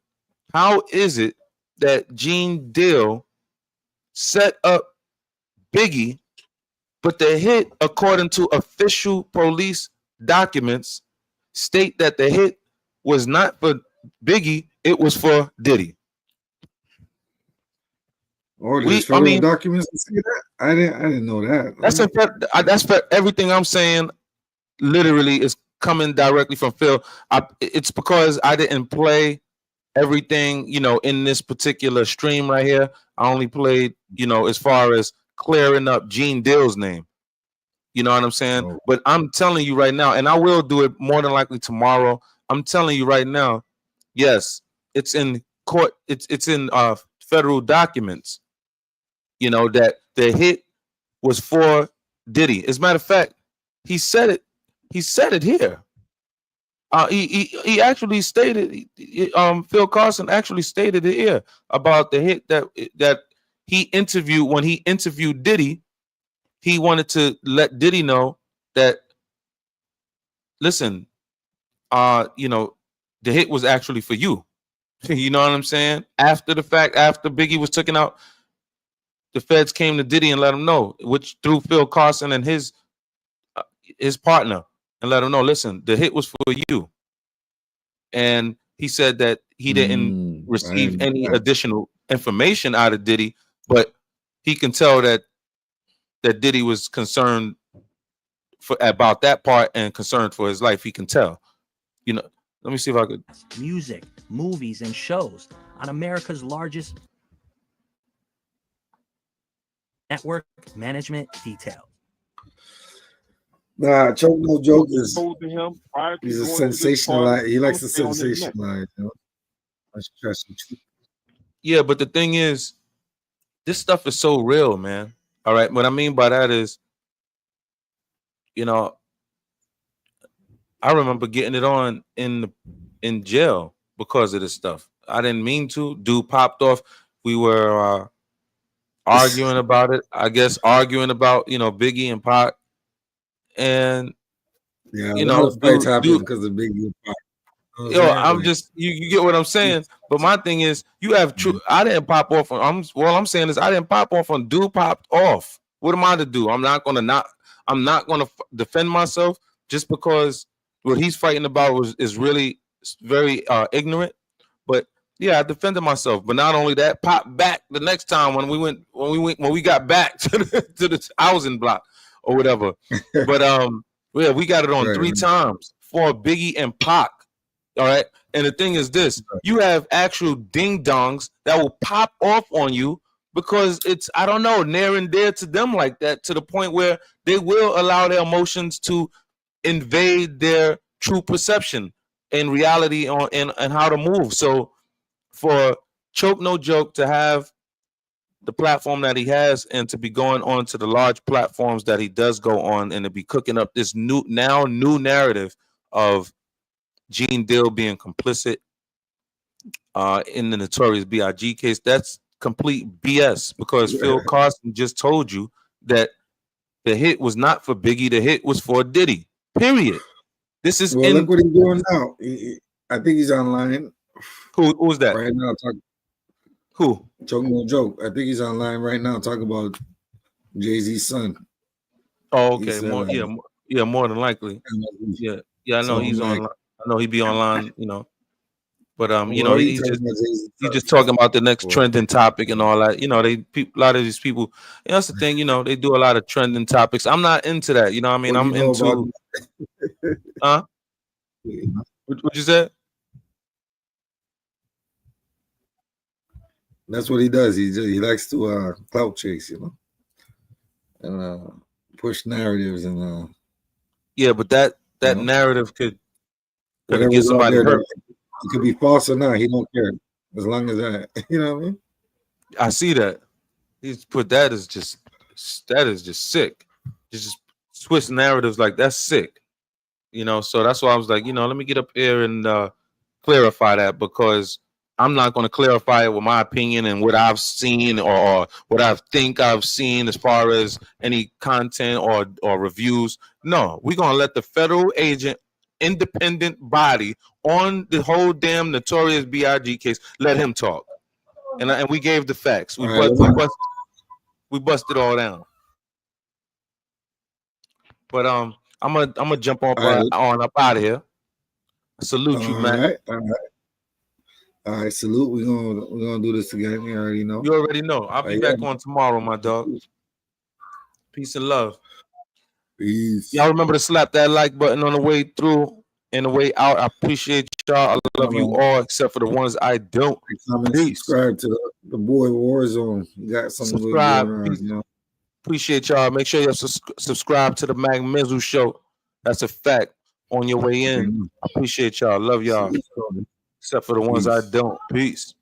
How is it that Gene Deal set up Biggie, but the hit, according to official police documents, state that the hit was not for Biggie, it was for Diddy? Or documents to see that? I didn't know that. That's for everything I'm saying. Literally, is coming directly from Phil. It's because I didn't play everything, you know, in this particular stream right here. I only played, you know, as far as clearing up Gene Deal's name. You know what I'm saying? Oh. But I'm telling you right now, and I will do it more than likely tomorrow. I'm telling you right now, yes, it's in court. It's in federal documents. You know that the hit was for Diddy. As a matter of fact, he said it. He said it here. He actually stated. Phil Carson actually stated it here about the hit that he interviewed when he interviewed Diddy. He wanted to let Diddy know that, listen, you know, the hit was actually for you. You know what I'm saying? After the fact, after Biggie was taken out, the feds came to Diddy and let him know, which through Phil Carson and his partner, and let him know, listen, the hit was for you. And he said that he didn't receive any additional information out of Diddy, but he can tell that Diddy was concerned about that part and concerned for his life. He can tell. You know, let me see if I could. Music, movies, and shows on America's largest network. Management details. Nah, Choke No Joke is he's a sensationalizer. He likes to sensationalize. You know? Yeah, but the thing is, this stuff is so real, man. All right, what I mean by that is, you know, I remember getting it on in jail because of this stuff. I didn't mean to. Dude popped off. We were arguing about it. I guess arguing about, you know, Biggie and Pac. And yeah, you know, fights happen because of Biggie and Pac. I'm just you get what I'm saying. But my thing is, you have true. I didn't pop off on. I'm saying is I didn't pop off on. Dude popped off. What am I to do? I'm not gonna defend myself just because what he's fighting about is really very ignorant. But Yeah, I defended myself, but not only that, popped back the next time when we got back to the housing block or whatever. But yeah, we got it on 3 times for Biggie and Pac. All right, and the thing is this: you have actual ding dongs that will pop off on you because it's, I don't know, near and dear to them like that, to the point where they will allow their emotions to invade their true perception and reality on and how to move. So for Choke No Joke to have the platform that he has and to be going on to the large platforms that he does go on and to be cooking up this new narrative of Gene Deal being complicit in the Notorious B.I.G. case, that's complete BS, because Phil Carson just told you that the hit was not for Biggie, the hit was for Diddy. Period. This is look what he's doing now. I think he's online. Who's that? Right now, who? Choke No Joke. I think he's online right now talking about Jay-Z's son. Oh, okay. More than likely. Yeah, I know he's online. I know he'd be online, you know. But you know, he's just talking about the next trending topic and all that. You know, a lot of these people, you know, that's the thing, you know, they do a lot of trending topics. I'm not into that, you know what I mean? I'm into What you said? That's what he does. He likes to clout chase, you know, and push narratives and yeah, but that narrative could get somebody hurt. It could be false or not. He don't care as long as that. You know what I mean? I see that. He's put that is just sick. Just switch narratives like that's sick. You know, so that's why I was like, you know, let me get up here and clarify that, because I'm not going to clarify it with my opinion and what I've seen or what I think I've seen as far as any content or reviews. No, we're going to let the federal agent, independent body on the whole damn Notorious B.I.G. case, let him talk. And we gave the facts. We busted all down. But I'm gonna jump on up out of here. I salute you, man. All right, salute. We're gonna do this again. You already know. You already know. I'll be back on tomorrow, my dog. Peace and love. Peace. Y'all remember to slap that like button on the way through and the way out. I appreciate y'all. I love you all, except for the ones I don't. Subscribe to the boy Warzone. You got something subscribe. Good going on, you know? Appreciate y'all. Make sure you subscribe to the Mag Mizzle Show. That's a fact. On your way in. I appreciate y'all. Love y'all. Except for the ones I don't. Peace.